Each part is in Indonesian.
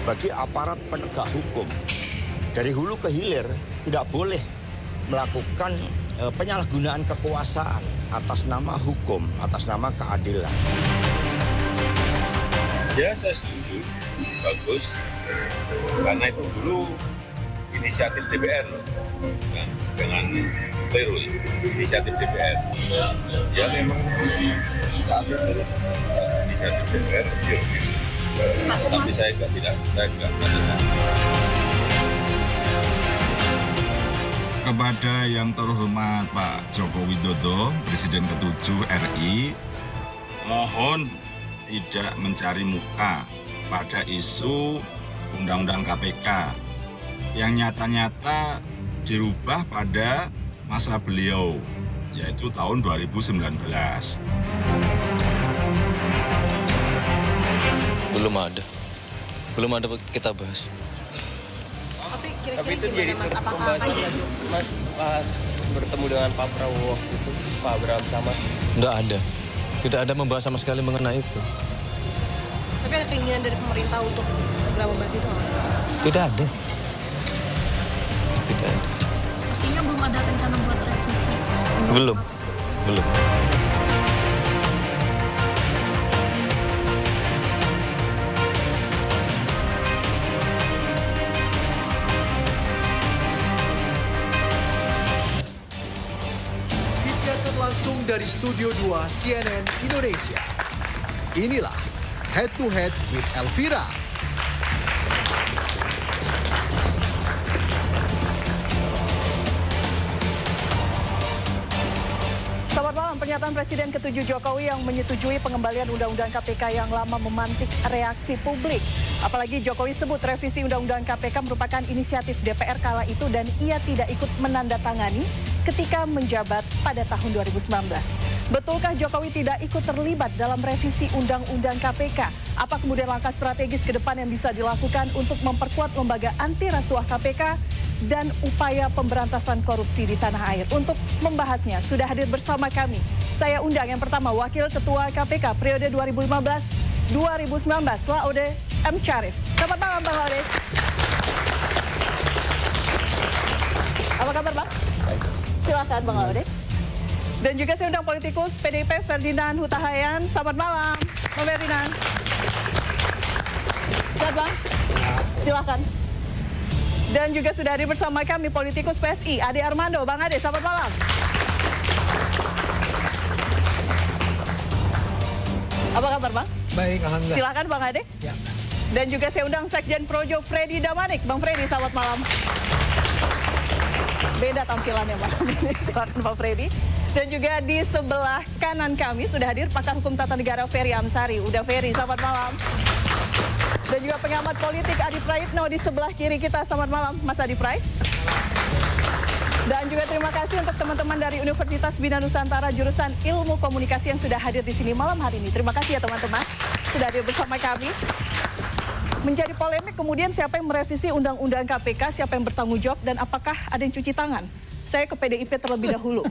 bagi aparat penegak hukum. Dari hulu ke hilir tidak boleh melakukan penyalahgunaan kekuasaan atas nama hukum, atas nama keadilan. Ya, saya setuju. Bagus. Karena itu dulu inisiatif DPR loh. Dengan keliru inisiatif DPR. Ya memang saat itu inisiatif DPR biologis. Tapi saya tidak mendengar. Kepada yang terhormat Pak Joko Widodo, Presiden ke-7 RI, mohon tidak mencari muka pada isu Undang-Undang KPK yang nyata-nyata dirubah pada masa beliau, yaitu tahun 2019. Belum ada kita bahas. Tapi itu jadi pembahasan Mas pas bertemu dengan Pak Prabowo waktu itu, Pak Abraham Samad. Tidak ada membahas sama sekali mengenai itu. Tapi ada keinginan dari pemerintah untuk segera membahas itu nggak, Mas? Tidak ada. Artinya belum ada rencana buat revisi? Belum. Disiarkan langsung dari Studio 2 CNN Indonesia. Inilah Head to Head with Elvira. Selamat malam. Pernyataan Presiden ke-7 Jokowi yang menyetujui pengembalian Undang-Undang KPK yang lama memantik reaksi publik. Apalagi Jokowi sebut revisi Undang-Undang KPK merupakan inisiatif DPR kala itu dan ia tidak ikut menandatangani ketika menjabat pada tahun 2019. Betulkah Jokowi tidak ikut terlibat dalam revisi Undang-Undang KPK? Apa kemudian langkah strategis ke depan yang bisa dilakukan untuk memperkuat lembaga anti rasuah KPK dan upaya pemberantasan korupsi di tanah air? Untuk membahasnya sudah hadir bersama kami. Saya undang yang pertama Wakil Ketua KPK periode 2015-2019, Laude M. Syarif. Selamat malam Bang Laude. Apa kabar Bang? Silakan Bang Laude. Dan juga saya undang politikus PDIP Ferdinand Huta Hayan. Selamat malam, Bang Ferdinand. Silakan Bang. Silakan. Dan juga sudah hadir bersama kami politikus PSI, Ade Armando. Bang Ade, selamat malam. Apa kabar Bang? Baik, alhamdulillah. Silakan Bang Ade. Ya. Dan juga saya undang Sekjen Projo Freddy Damanik. Bang Freddy, selamat malam. Beda tampilannya malam ini. Silakan Pak Freddy. Dan juga di sebelah kanan kami sudah hadir pakar hukum tata negara Ferry Amsari. Udah Ferry, selamat malam. Dan juga pengamat politik Adi Praitno di sebelah kiri kita. Selamat malam Mas Adi Prait. Dan juga terima kasih untuk teman-teman dari Universitas Bina Nusantara jurusan Ilmu Komunikasi yang sudah hadir di sini malam hari ini. Terima kasih ya teman-teman sudah hadir bersama kami. Menjadi polemik kemudian siapa yang merevisi Undang-Undang KPK, siapa yang bertanggung jawab dan apakah ada yang cuci tangan? Saya ke PDIP terlebih dahulu.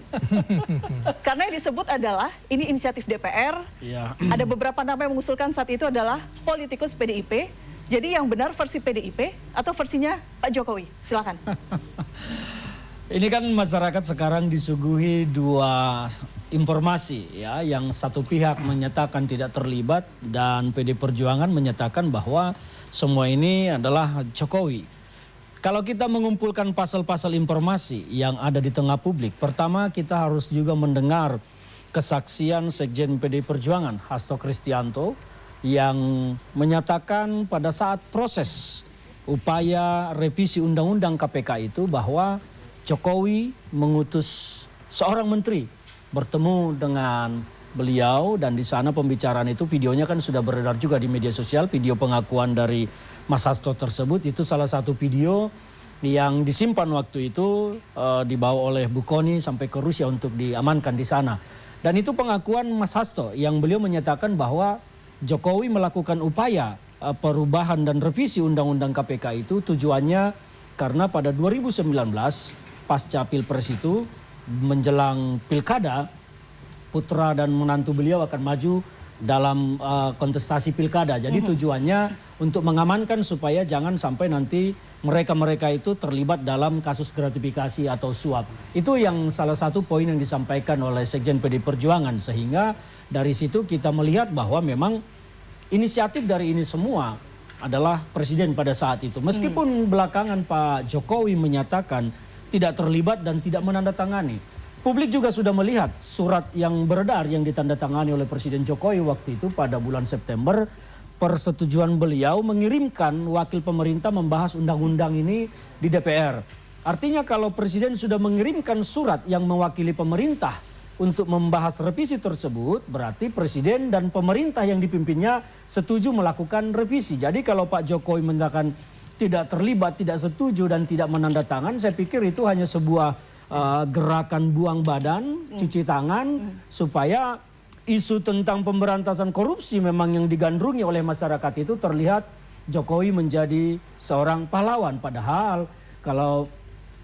Karena yang disebut adalah ini inisiatif DPR. Ya. Ada beberapa nama yang mengusulkan saat itu adalah politikus PDIP. Jadi yang benar versi PDIP atau versinya Pak Jokowi? Silakan. Ini kan masyarakat sekarang disuguhi dua informasi ya, yang satu pihak menyatakan tidak terlibat dan PD Perjuangan menyatakan bahwa semua ini adalah Jokowi. Kalau kita mengumpulkan pasal-pasal informasi yang ada di tengah publik, pertama kita harus juga mendengar kesaksian Sekjen PD Perjuangan Hasto Kristianto yang menyatakan pada saat proses upaya revisi Undang-Undang KPK itu bahwa Jokowi mengutus seorang menteri bertemu dengan beliau dan di sana pembicaraan itu videonya kan sudah beredar juga di media sosial, video pengakuan dari Mas Hasto tersebut itu salah satu video yang disimpan waktu itu dibawa oleh Bukoni sampai ke Rusia untuk diamankan di sana. Dan itu pengakuan Mas Hasto yang beliau menyatakan bahwa Jokowi melakukan upaya perubahan dan revisi Undang-Undang KPK itu tujuannya karena pada 2019 pasca Pilpres itu menjelang Pilkada, putra dan menantu beliau akan maju dalam kontestasi pilkada. Jadi tujuannya untuk mengamankan supaya jangan sampai nanti mereka-mereka itu terlibat dalam kasus gratifikasi atau suap. Itu yang salah satu poin yang disampaikan oleh Sekjen PD Perjuangan. Sehingga dari situ kita melihat bahwa memang inisiatif dari ini semua adalah Presiden pada saat itu. Meskipun belakangan Pak Jokowi menyatakan tidak terlibat dan tidak menandatangani. Publik juga sudah melihat surat yang beredar yang ditandatangani oleh Presiden Jokowi waktu itu pada bulan September. Persetujuan beliau mengirimkan wakil pemerintah membahas undang-undang ini di DPR. Artinya kalau Presiden sudah mengirimkan surat yang mewakili pemerintah untuk membahas revisi tersebut, berarti Presiden dan pemerintah yang dipimpinnya setuju melakukan revisi. Jadi kalau Pak Jokowi menyatakan tidak terlibat, tidak setuju dan tidak menandatangan, saya pikir itu hanya sebuah gerakan buang badan, cuci tangan, supaya isu tentang pemberantasan korupsi memang yang digandrungi oleh masyarakat itu terlihat Jokowi menjadi seorang pahlawan. Padahal kalau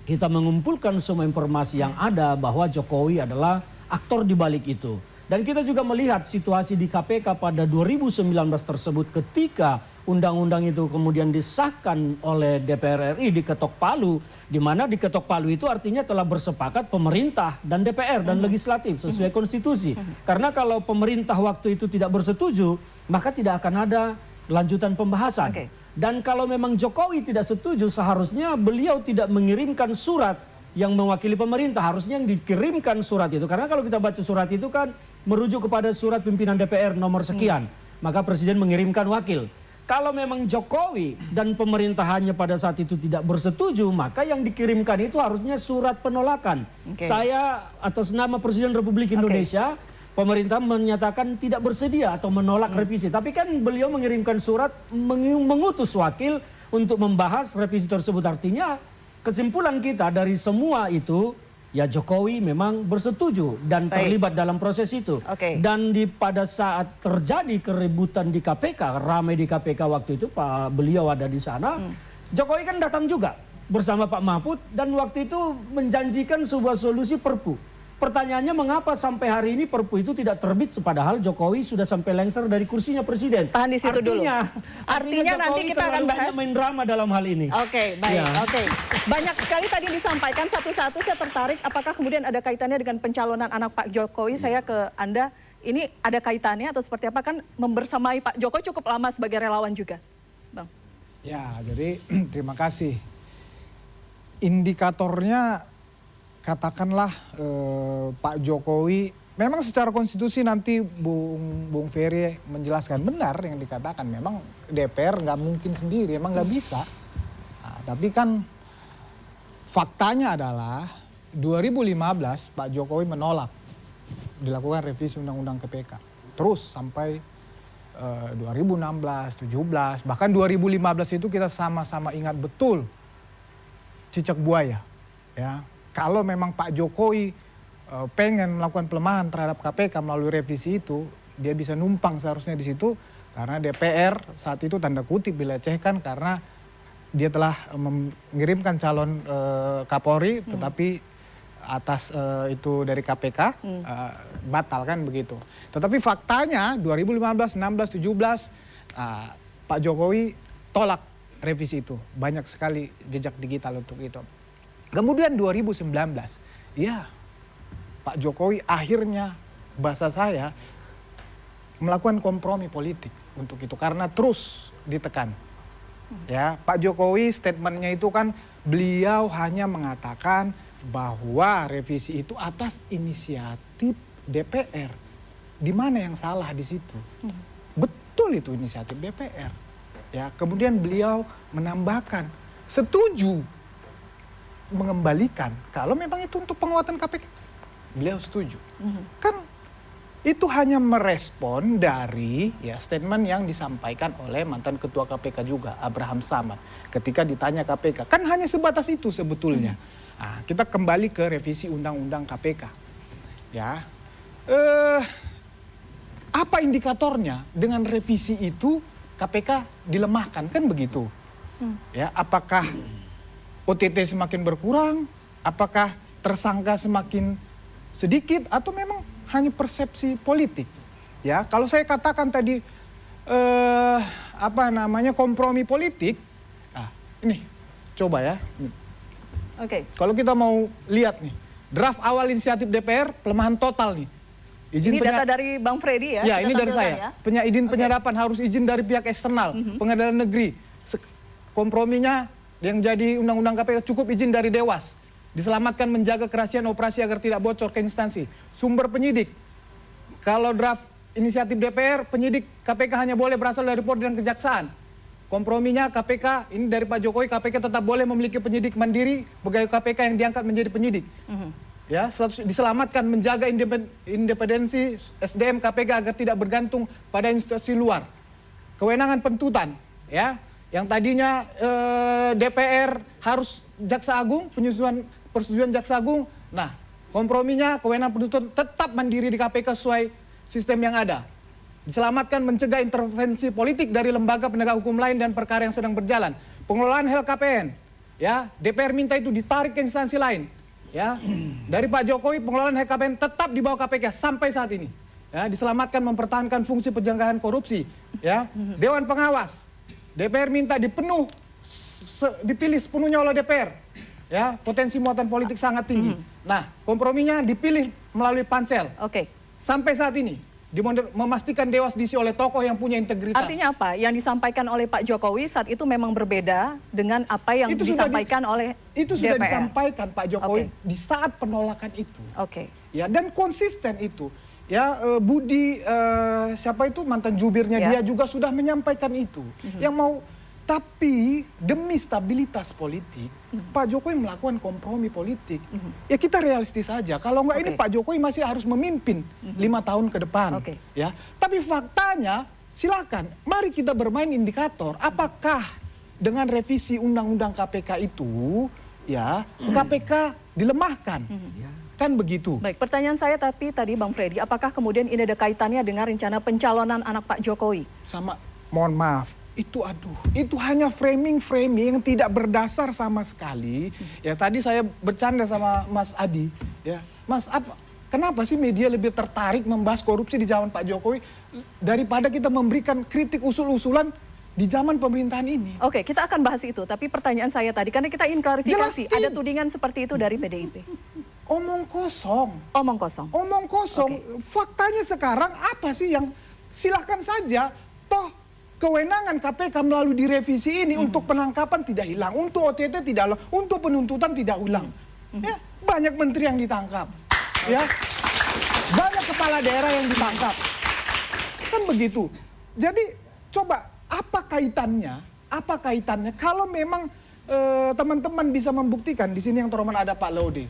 kita mengumpulkan semua informasi yang ada bahwa Jokowi adalah aktor di balik itu. Dan kita juga melihat situasi di KPK pada 2019 tersebut ketika undang-undang itu kemudian disahkan oleh DPR RI diketok palu, di mana diketok palu itu artinya telah bersepakat pemerintah dan DPR dan legislatif sesuai konstitusi. Karena kalau pemerintah waktu itu tidak bersetuju, maka tidak akan ada lanjutan pembahasan. Dan kalau memang Jokowi tidak setuju, seharusnya beliau tidak mengirimkan surat yang mewakili pemerintah, harusnya yang dikirimkan surat itu. Karena kalau kita baca surat itu kan merujuk kepada surat pimpinan DPR nomor sekian. Maka Presiden mengirimkan wakil. Kalau memang Jokowi dan pemerintahannya pada saat itu tidak bersetuju, maka yang dikirimkan itu harusnya surat penolakan. Saya atas nama Presiden Republik Indonesia, pemerintah menyatakan tidak bersedia atau menolak revisi. Tapi kan beliau mengirimkan surat mengutus wakil untuk membahas revisi tersebut. Artinya kesimpulan kita dari semua itu, ya Jokowi memang bersetuju dan terlibat dalam proses itu. Dan pada saat terjadi keributan di KPK, ramai di KPK waktu itu, beliau ada di sana, Jokowi kan datang juga bersama Pak Mahfud dan waktu itu menjanjikan sebuah solusi Perpu. Pertanyaannya mengapa sampai hari ini Perpu itu tidak terbit padahal Jokowi sudah sampai lengser dari kursinya Presiden. Tahan di situ dulu. Artinya nanti kita akan bahas main drama dalam hal ini. Baik. Banyak sekali tadi disampaikan, satu-satu saya tertarik apakah kemudian ada kaitannya dengan pencalonan anak Pak Jokowi. Saya ke Anda, ini ada kaitannya atau seperti apa? Kan membersamai Pak Jokowi cukup lama sebagai relawan juga, Bang. Ya, jadi terima kasih. Indikatornya katakanlah Pak Jokowi, memang secara konstitusi nanti Bung Ferry menjelaskan benar yang dikatakan. Memang DPR nggak mungkin sendiri, emang nggak bisa. Nah, tapi kan faktanya adalah 2015 Pak Jokowi menolak dilakukan revisi Undang-Undang KPK. Terus sampai 2016, 17, bahkan 2015 itu kita sama-sama ingat betul cicak buaya, ya. Kalau memang Pak Jokowi pengen melakukan pelemahan terhadap KPK melalui revisi itu, dia bisa numpang seharusnya di situ karena DPR saat itu tanda kutip dilecehkan karena dia telah mengirimkan calon Kapolri, tetapi atas itu dari KPK batal kan begitu. Tetapi faktanya 2015, 16, 17 Pak Jokowi tolak revisi itu, banyak sekali jejak digital untuk itu. Kemudian 2019, ya Pak Jokowi akhirnya bahasa saya melakukan kompromi politik untuk itu karena terus ditekan. Ya, Pak Jokowi statementnya itu kan beliau hanya mengatakan bahwa revisi itu atas inisiatif DPR. Di mana yang salah di situ? Betul itu inisiatif DPR. Ya, kemudian beliau menambahkan setuju mengembalikan kalau memang itu untuk penguatan KPK, beliau setuju. Kan itu hanya merespon dari ya statement yang disampaikan oleh mantan ketua KPK juga Abraham Samad ketika ditanya KPK, kan hanya sebatas itu sebetulnya. Nah, kita kembali ke revisi Undang-Undang KPK. Ya, apa indikatornya dengan revisi itu KPK dilemahkan kan begitu? Ya, apakah OTT semakin berkurang, apakah tersangka semakin sedikit, atau memang hanya persepsi politik? Ya, kalau saya katakan tadi kompromi politik. Nah, ini coba ya. Oke. Kalau kita mau lihat nih, draft awal inisiatif DPR pelemahan total nih. Ini data dari Bang Freddy ya? Ya, ini dari saya. Izin Oke. penyadapan harus izin dari pihak eksternal, pengadilan negeri. Komprominya yang jadi undang-undang KPK cukup izin dari Dewas. Diselamatkan menjaga kerahasiaan operasi agar tidak bocor ke instansi. Sumber penyidik. Kalau draft inisiatif DPR, penyidik KPK hanya boleh berasal dari Polri dan Kejaksaan. Komprominya KPK, ini dari Pak Jokowi, KPK tetap boleh memiliki penyidik mandiri, pegawai KPK yang diangkat menjadi penyidik. Ya, diselamatkan menjaga independensi SDM KPK agar tidak bergantung pada instansi luar. Kewenangan penuntutan, ya, yang tadinya DPR harus Jaksa Agung, persetujuan Jaksa Agung. Nah, komprominya kewenangan penuntutan tetap mandiri di KPK sesuai sistem yang ada. Diselamatkan mencegah intervensi politik dari lembaga penegak hukum lain dan perkara yang sedang berjalan. Pengelolaan LKPN, ya, DPR minta itu ditarik ke instansi lain. Ya, dari Pak Jokowi pengelolaan LKPN tetap di bawah KPK sampai saat ini. Ya, diselamatkan mempertahankan fungsi pencegahan korupsi. Ya, Dewan Pengawas, DPR minta dipilih sepenuhnya oleh DPR. Ya, potensi muatan politik sangat tinggi. Nah, komprominya dipilih melalui pansel. Oke. Sampai saat ini memastikan Dewas diisi oleh tokoh yang punya integritas. Artinya apa? Yang disampaikan oleh Pak Jokowi saat itu memang berbeda dengan apa yang disampaikan oleh itu sudah DPR. Disampaikan Pak Jokowi di saat penolakan itu. Oke. Ya, dan konsisten itu. Ya, Budi siapa itu mantan jubirnya dia juga sudah menyampaikan itu. Yang mau, tapi demi stabilitas politik, Pak Jokowi melakukan kompromi politik. Ya, kita realistis saja. Kalau enggak ini Pak Jokowi masih harus memimpin 5 tahun ke depan. Ya, tapi faktanya silakan, mari kita bermain indikator. Apakah dengan revisi undang-undang KPK itu, ya, KPK dilemahkan? Kan begitu. Baik, pertanyaan saya tapi tadi Bang Freddy, apakah kemudian ini ada kaitannya dengan rencana pencalonan anak Pak Jokowi? Sama, mohon maaf, itu hanya framing yang tidak berdasar sama sekali. Ya, tadi saya bercanda sama Mas Adi, ya, Mas, kenapa sih media lebih tertarik membahas korupsi di zaman Pak Jokowi daripada kita memberikan kritik usul-usulan di zaman pemerintahan ini? Oke, kita akan bahas itu. Tapi pertanyaan saya tadi, karena kita ingin klarifikasi, ada tudingan seperti itu dari PDIP. Omong kosong. Omong kosong. Omong kosong. Faktanya sekarang apa sih yang silakan saja, toh kewenangan KPK melalui direvisi ini untuk penangkapan tidak hilang, untuk OTT tidak hilang, untuk penuntutan tidak ulang. Ya, banyak menteri yang ditangkap. Ya. Banyak kepala daerah yang ditangkap. Kan begitu. Jadi coba apa kaitannya? Apa kaitannya kalau memang teman-teman bisa membuktikan, di sini yang terhormat ada Pak Laude.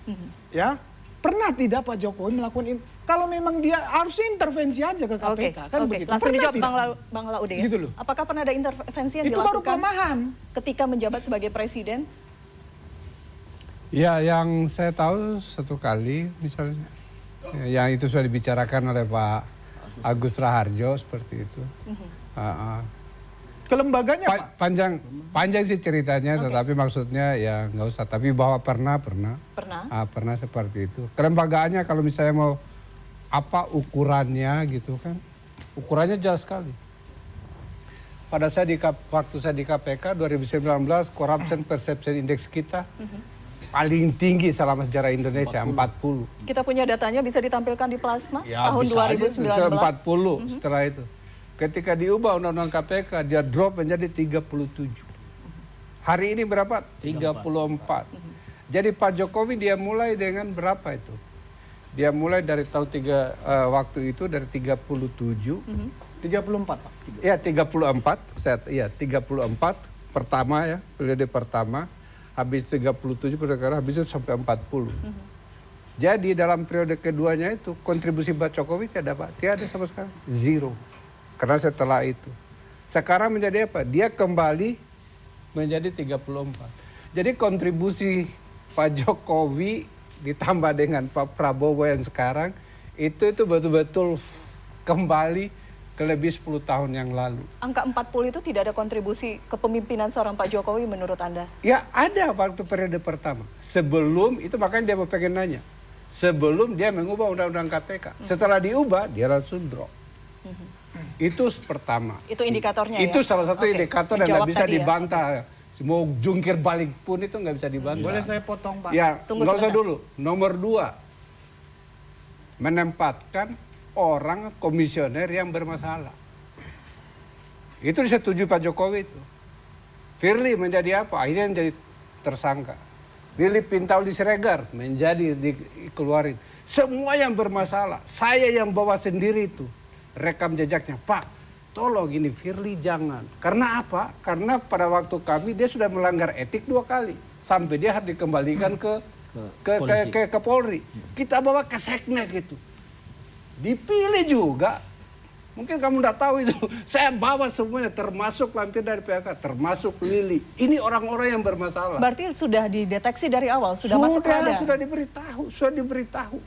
Ya. Pernah tidak Pak Jokowi melakukan kalau memang dia harusnya intervensi aja ke KPK, kan begitu. Langsung Pernah dijawab Bang Laude ya. Gitu loh. Apakah pernah ada intervensi yang itu dilakukan baru pelemahan ketika menjabat sebagai presiden? Ya, yang saya tahu satu kali misalnya, yang itu sudah dibicarakan oleh Pak Agus Raharjo seperti itu. Kelembaganya Pak? Panjang sih ceritanya, tetapi maksudnya ya nggak usah. Tapi bahwa pernah. Pernah seperti itu. Kelembagaannya kalau misalnya mau apa ukurannya gitu kan, ukurannya jelas sekali. Pada waktu saya di KPK 2019, Corruption Perception Index kita paling tinggi selama sejarah Indonesia, 40. Kita punya datanya, bisa ditampilkan di plasma ya, tahun 2019. Bisa 40 setelah itu. Ketika diubah undang-undang KPK, dia drop menjadi 37. Hari ini berapa? 34. Jadi Pak Jokowi dia mulai dengan berapa itu? Dia mulai dari tahun waktu itu dari 37. 34 Pak. Iya 34 pertama ya, periode pertama. Habis 37 perkara, habis itu sampai 40. Jadi dalam periode keduanya itu kontribusi Pak Jokowi tiada sama sekali. Zero. Karena setelah itu. Sekarang menjadi apa? Dia kembali menjadi 34. Jadi kontribusi Pak Jokowi ditambah dengan Pak Prabowo yang sekarang itu betul-betul kembali ke lebih 10 tahun yang lalu. Angka 40 itu tidak ada kontribusi kepemimpinan seorang Pak Jokowi menurut Anda? Ya ada waktu periode pertama. Sebelum itu makanya dia mau pengen nanya. Sebelum dia mengubah undang-undang KPK. Setelah diubah dia langsung drop. Itu pertama. Itu indikatornya Itu ya? salah satu Oke. indikator dan Dijawab nggak bisa tadi ya. dibantah. Mau jungkir balik pun itu nggak bisa dibantah. Boleh saya potong, Pak? Ya, Tunggu nggak usah sebentar. dulu. Nomor 2, menempatkan orang komisioner yang bermasalah. Itu disetujui Pak Jokowi itu. Firly menjadi apa? Akhirnya menjadi tersangka. Lili Pintauli Siregar menjadi dikeluarin. Semua yang bermasalah. Saya yang bawa sendiri itu. Rekam jejaknya. Pak, tolong ini Firly jangan. Karena apa? Karena pada waktu kami dia sudah melanggar etik 2 kali. Sampai dia harus dikembalikan ke Polri. Kita bawa ke Seknek gitu. Dipilih juga. Mungkin kamu tidak tahu itu. Saya bawa semuanya, termasuk lampir dari PHK, termasuk Lili. Ini orang-orang yang bermasalah. Berarti sudah dideteksi dari awal, sudah masuk radar. Sudah diberitahu.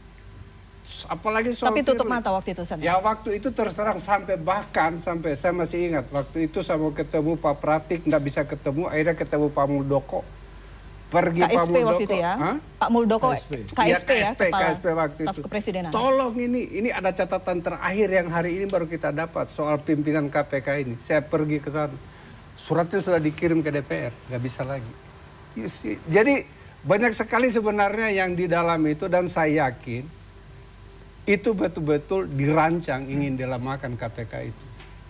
Apalagi soal Tapi tutup Firly. mata waktu itu sana. Ya waktu itu terus terang sampai saya masih ingat waktu itu saya mau ketemu Pak Pratik, nggak bisa ketemu, akhirnya ketemu Pak Muldoko. Pergi Pak KSP Muldoko. waktu itu ya? Hah? Pak Muldoko KSP ya, Kepala KSP waktu Staf itu. Kepresidenan. Tolong ini ada catatan terakhir yang hari ini baru kita dapat soal pimpinan KPK ini. Saya pergi ke sana. Suratnya sudah dikirim ke DPR, nggak bisa lagi. Jadi banyak sekali sebenarnya yang di dalam itu dan saya yakin itu betul-betul dirancang ingin dilemahkan KPK itu.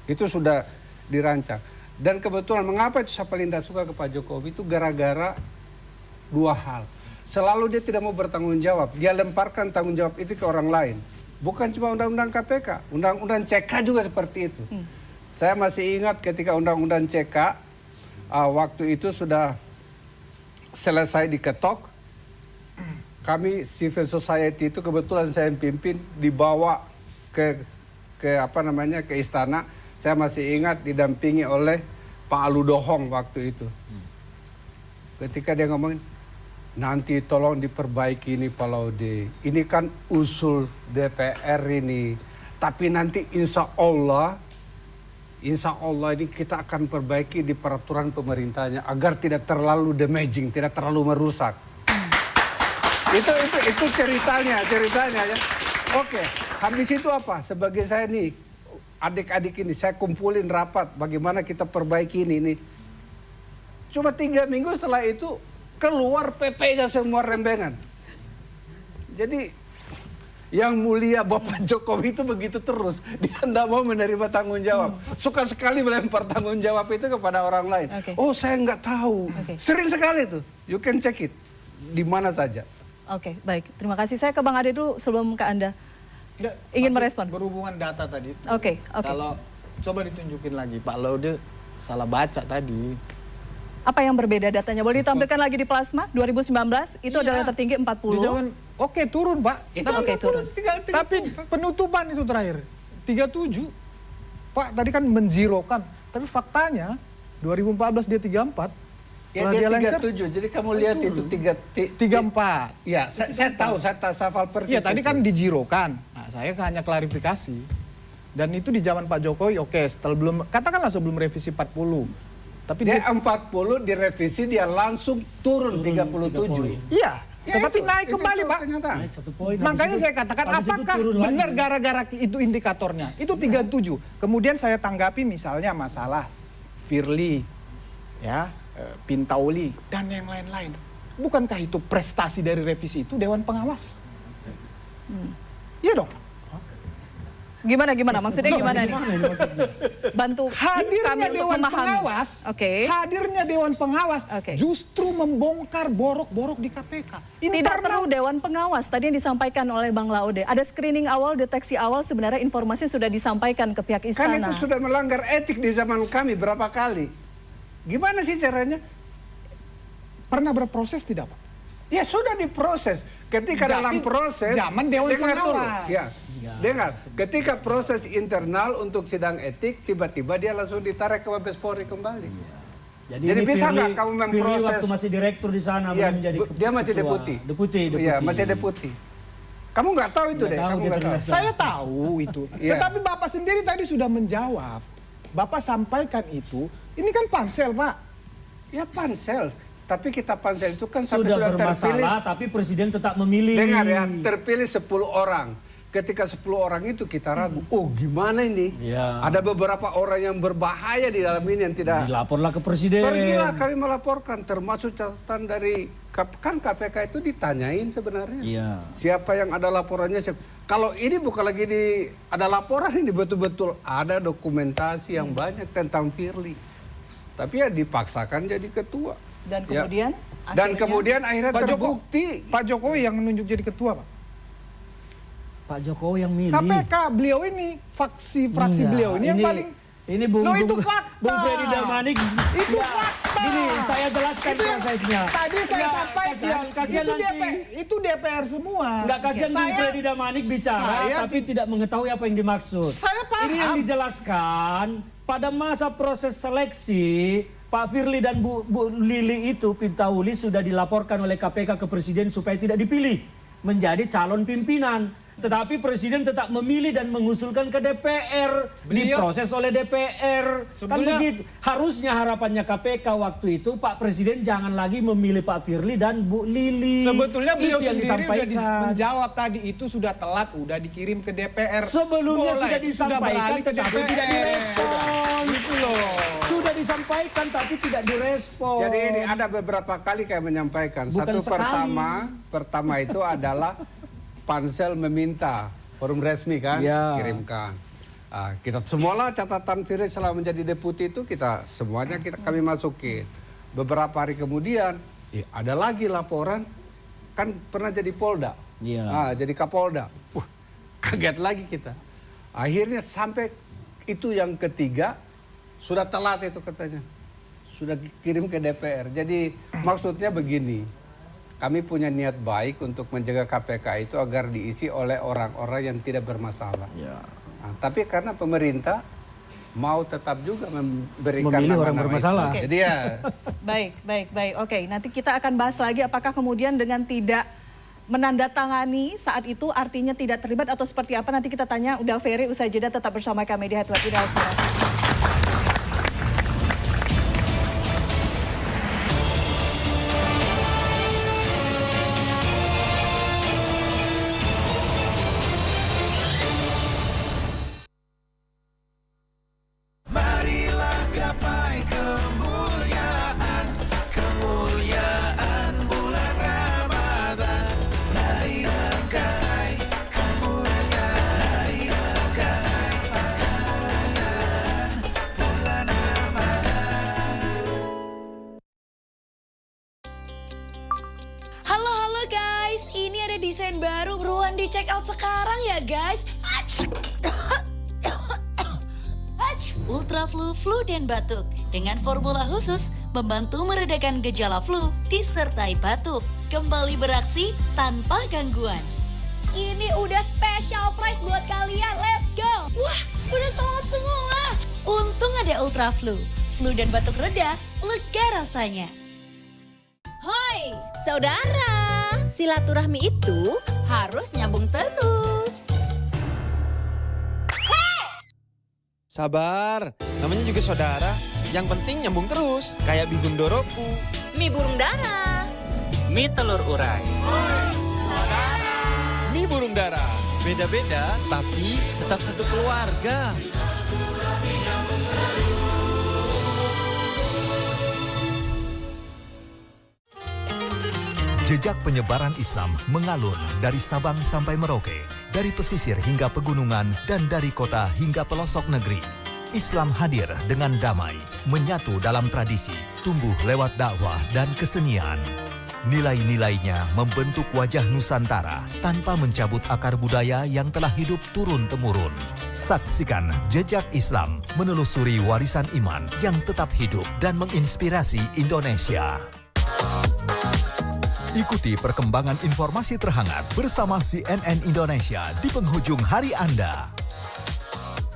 Itu sudah dirancang. Dan kebetulan mengapa itu saya paling tidak suka ke Pak Jokowi itu gara-gara 2 hal. Selalu dia tidak mau bertanggung jawab. Dia lemparkan tanggung jawab itu ke orang lain. Bukan cuma undang-undang KPK, undang-undang CK juga seperti itu. Saya masih ingat ketika undang-undang CK waktu itu sudah selesai diketok. Kami civil society itu kebetulan saya yang pimpin dibawa ke istana. Saya masih ingat didampingi oleh Pak Aludohong waktu itu. Ketika dia ngomongin, nanti tolong diperbaiki ini Pak Laude. Ini kan usul DPR ini. Tapi nanti insya Allah ini kita akan perbaiki di peraturan pemerintahnya agar tidak terlalu damaging, tidak terlalu merusak. Itu ceritanya ya. Oke, habis itu apa? Sebagai saya nih, adik-adik ini saya kumpulin rapat bagaimana kita perbaiki ini. Cuma 3 minggu setelah itu keluar PP-nya semua rembengan. Jadi yang mulia Bapak Jokowi itu begitu terus. Dia tidak mau menerima tanggung jawab. Suka sekali melempar tanggung jawab itu kepada orang lain. Oh saya nggak tahu. Sering sekali tuh. You can check it. Di mana saja. Oke, baik. Terima kasih. Saya ke Bang Ade dulu sebelum ke Anda. Ingin merespon? Berhubungan data tadi. Oke. Kalau coba ditunjukin lagi, Pak Laude salah baca tadi. Apa yang berbeda datanya? Boleh ditampilkan lagi di plasma 2019 itu adalah yang tertinggi 40. Di zaman turun, Pak. Turun. Tapi penutupan itu terakhir 37. Pak tadi kan menzirokan, tapi faktanya 2014 dia 34. Ya dia 37. Jadi kamu lihat itu 34. Ya, saya tahu, saya hafal persis. Iya, tadi kan dizirokan. Nah, saya hanya klarifikasi. Dan itu di zaman Pak Jokowi, katakanlah sebelum revisi 40. Tapi dia 40 direvisi dia langsung turun 37. Iya, tetapi naik kembali Pak. Naik 1 poin. Makanya saya katakan apakah benar gara-gara itu indikatornya? Itu 37. Kemudian saya tanggapi misalnya masalah Firly, ya, Pintauli dan yang lain-lain. Bukankah itu prestasi dari revisi itu Dewan Pengawas? Iya dong. Gimana? Maksudnya gimana nih? Bantu hadirnya kami Dewan memahami. Pengawas. Hadirnya Dewan Pengawas justru membongkar borok-borok di KPK. Tidak perlu Dewan Pengawas. Tadi yang disampaikan oleh Bang Laude. Ada screening awal, deteksi awal, sebenarnya informasi sudah disampaikan ke pihak istana. Kan itu sudah melanggar etik di zaman kami berapa kali. Gimana sih caranya? Pernah berproses tidak, Pak? Ya sudah diproses. Ketika dalam proses, zaman Dewan Pengawas. Ya, dengar. Ketika proses internal untuk sidang etik, tiba-tiba dia langsung ditarik ke Mabes Polri kembali. Jadi bisa nggak kamu memproses? Waktu masih direktur di sana, ya, belum menjadi dia masih deputi. Iya, masih deputi. Kamu nggak tahu itu deh. Kamu nggak tahu. Saya tahu itu. Tetapi Bapak sendiri tadi sudah menjawab. Bapak sampaikan itu. Ini kan pansel, Pak. Ya pansel. Tapi kita pansel itu kan sampai sudah terpilih. Bermasalah, tapi presiden tetap memilih. Dengar ya, terpilih 10 orang. ketika 10 orang itu kita ragu, oh gimana ini? Ya. Ada beberapa orang yang berbahaya di dalam ini yang tidak. Dilaporlah ke presiden. Pergilah kami melaporkan, termasuk catatan dari kan KPK itu ditanyain sebenarnya. Iya. Siapa yang ada laporannya? Kalau ini bukan lagi ada laporan, ini betul-betul ada dokumentasi yang banyak tentang Firly. Tapi ya dipaksakan jadi ketua. Dan kemudian? Ya. Dan kemudian akhirnya terbukti. Pak Jokowi yang menunjuk jadi ketua, Pak. Pak Jokowi yang milih. KPK beliau ini, fraksi beliau ini yang paling. Ini Bung itu fakta. Bung Freddy Damanik. Itu fakta. Gini, saya jelaskan prosesnya. Tadi saya sampaikan. Kasihan itu DPR semua. Enggak, kasihan Bung Freddy Damanik bicara tapi tidak mengetahui apa yang dimaksud. Saya paham. Ini yang dijelaskan pada masa proses seleksi Pak Firly dan Bu Lili itu Pintauli sudah dilaporkan oleh KPK ke presiden supaya tidak dipilih menjadi calon pimpinan. Tetapi presiden tetap memilih dan mengusulkan ke DPR. Diproses oleh DPR. Kan begitu. Harusnya harapannya KPK waktu itu Pak Presiden jangan lagi memilih Pak Firly dan Bu Lili. Sebetulnya beliau itu yang sendiri disampaikan. menjawab tadi itu sudah telat, udah dikirim ke DPR. Sebelumnya sudah disampaikan tetapi tidak direspon. Gitu loh. Sudah disampaikan tapi tidak direspon. Jadi ini ada beberapa kali kayak menyampaikan. Bukan Satu pertama itu adalah Pansel meminta forum resmi kan, kirimkan. Kita semualah catatan Firly selama menjadi deputi itu kami masukin. Beberapa hari kemudian, ada lagi laporan, kan pernah jadi Polda, jadi Kapolda. Kaget lagi kita. Akhirnya sampai itu yang ketiga sudah telat itu katanya, sudah kirim ke DPR. Jadi maksudnya begini. Kami punya niat baik untuk menjaga KPK itu agar diisi oleh orang-orang yang tidak bermasalah. Ya. Nah, tapi karena pemerintah mau tetap juga memberikan memilih orang bermasalah. Okay. Jadi ya. Baik. Oke, nanti kita akan bahas lagi apakah kemudian dengan tidak menandatangani saat itu artinya tidak terlibat atau seperti apa. Nanti kita tanya udah Ferry usai jeda, tetap bersama kami di Head to Head. Desain baru buruan di check out sekarang ya guys. Ultra Flu dan batuk dengan formula khusus membantu meredakan gejala flu disertai batuk, kembali beraksi tanpa gangguan. Ini udah special price buat kalian, let's go. Wah, udah sold out semua. Untung ada Ultra Flu dan batuk reda, lega rasanya. Hoi, saudara. Silaturahmi itu harus nyambung terus. Hey! Sabar, namanya juga saudara. Yang penting nyambung terus, kayak Bihun Doroku. Mie burung dara. Mie telur urai. Saudara. Mie burung dara. Beda-beda, tapi tetap satu keluarga. Jejak penyebaran Islam mengalun dari Sabang sampai Merauke, dari pesisir hingga pegunungan, dan dari kota hingga pelosok negeri. Islam hadir dengan damai, menyatu dalam tradisi, tumbuh lewat dakwah dan kesenian. Nilai-nilainya membentuk wajah Nusantara tanpa mencabut akar budaya yang telah hidup turun-temurun. Saksikan jejak Islam menelusuri warisan iman yang tetap hidup dan menginspirasi Indonesia. Ikuti perkembangan informasi terhangat bersama CNN Indonesia di penghujung hari Anda.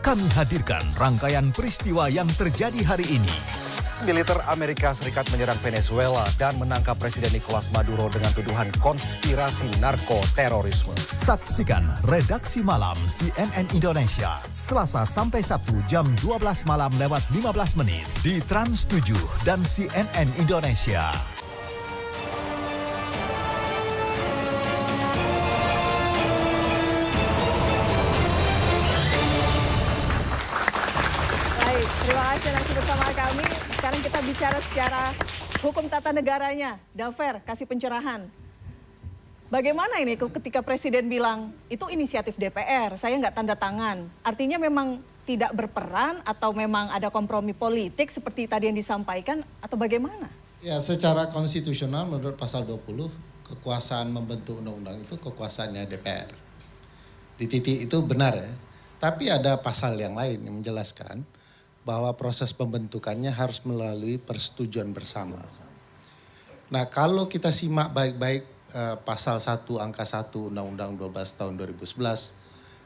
Kami hadirkan rangkaian peristiwa yang terjadi hari ini. Militer Amerika Serikat menyerang Venezuela dan menangkap Presiden Nicolas Maduro dengan tuduhan konspirasi narkoterorisme. Saksikan Redaksi Malam CNN Indonesia, Selasa sampai Sabtu jam 12 malam lewat 15 menit di Trans 7 dan CNN Indonesia. Baik, terima kasih masih bersama kami. Sekarang kita bicara secara hukum tata negaranya. Dafer, kasih pencerahan. Bagaimana ini ketika Presiden bilang itu inisiatif DPR, saya nggak tanda tangan. Artinya memang tidak berperan atau memang ada kompromi politik seperti tadi yang disampaikan atau bagaimana? Ya, secara konstitusional menurut pasal 20, kekuasaan membentuk undang-undang itu kekuasaannya DPR. Di titik itu benar ya. Tapi ada pasal yang lain yang menjelaskan bahwa proses pembentukannya harus melalui persetujuan bersama. Nah, kalau kita simak baik-baik pasal 1 angka 1 Undang-Undang 12 tahun 2011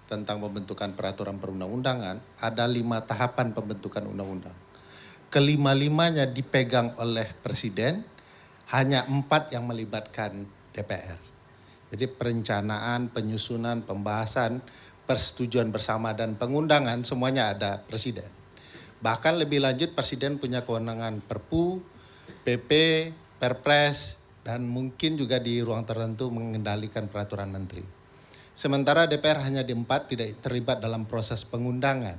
tentang pembentukan peraturan perundang-undangan, ada 5 tahapan pembentukan undang-undang. Kelima-limanya dipegang oleh Presiden, hanya 4 yang melibatkan DPR. Jadi perencanaan, penyusunan, pembahasan, persetujuan bersama dan pengundangan semuanya ada Presiden. Bahkan lebih lanjut Presiden punya kewenangan Perpu, PP, Perpres, dan mungkin juga di ruang tertentu mengendalikan peraturan menteri. Sementara DPR hanya di 4 tidak terlibat dalam proses pengundangan.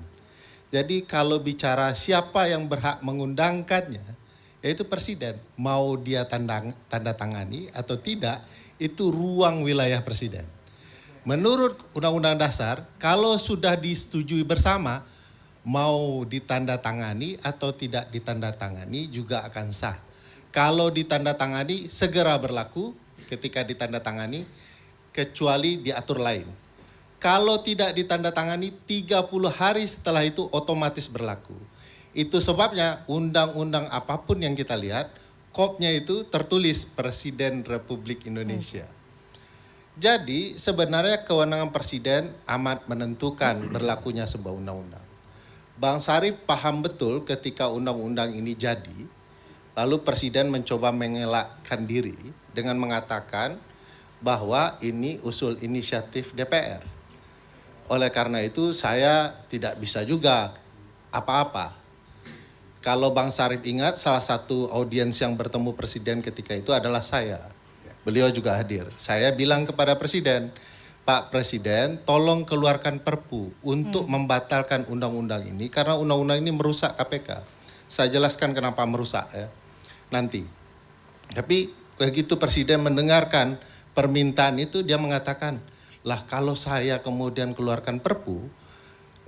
Jadi kalau bicara siapa yang berhak mengundangkannya, yaitu Presiden. Mau dia tanda tangani atau tidak, itu ruang wilayah Presiden. Menurut Undang-Undang Dasar, kalau sudah disetujui bersama, mau ditandatangani atau tidak ditandatangani juga akan sah. Kalau ditandatangani segera berlaku ketika ditandatangani kecuali diatur lain. Kalau tidak ditandatangani 30 hari setelah itu otomatis berlaku. Itu sebabnya undang-undang apapun yang kita lihat, KOP-nya itu tertulis Presiden Republik Indonesia. Jadi sebenarnya kewenangan Presiden amat menentukan berlakunya sebuah undang-undang. Bang Sarif paham betul ketika undang-undang ini jadi, lalu Presiden mencoba mengelakkan diri dengan mengatakan bahwa ini usul inisiatif DPR. Oleh karena itu saya tidak bisa juga apa-apa. Kalau Bang Sarif ingat, salah satu audiens yang bertemu Presiden ketika itu adalah saya. Beliau juga hadir. Saya bilang kepada Presiden, Pak Presiden, tolong keluarkan Perpu untuk membatalkan undang-undang ini karena undang-undang ini merusak KPK. Saya jelaskan kenapa merusak ya. Nanti. Tapi begitu Presiden mendengarkan permintaan itu, dia mengatakan, lah kalau saya kemudian keluarkan Perpu,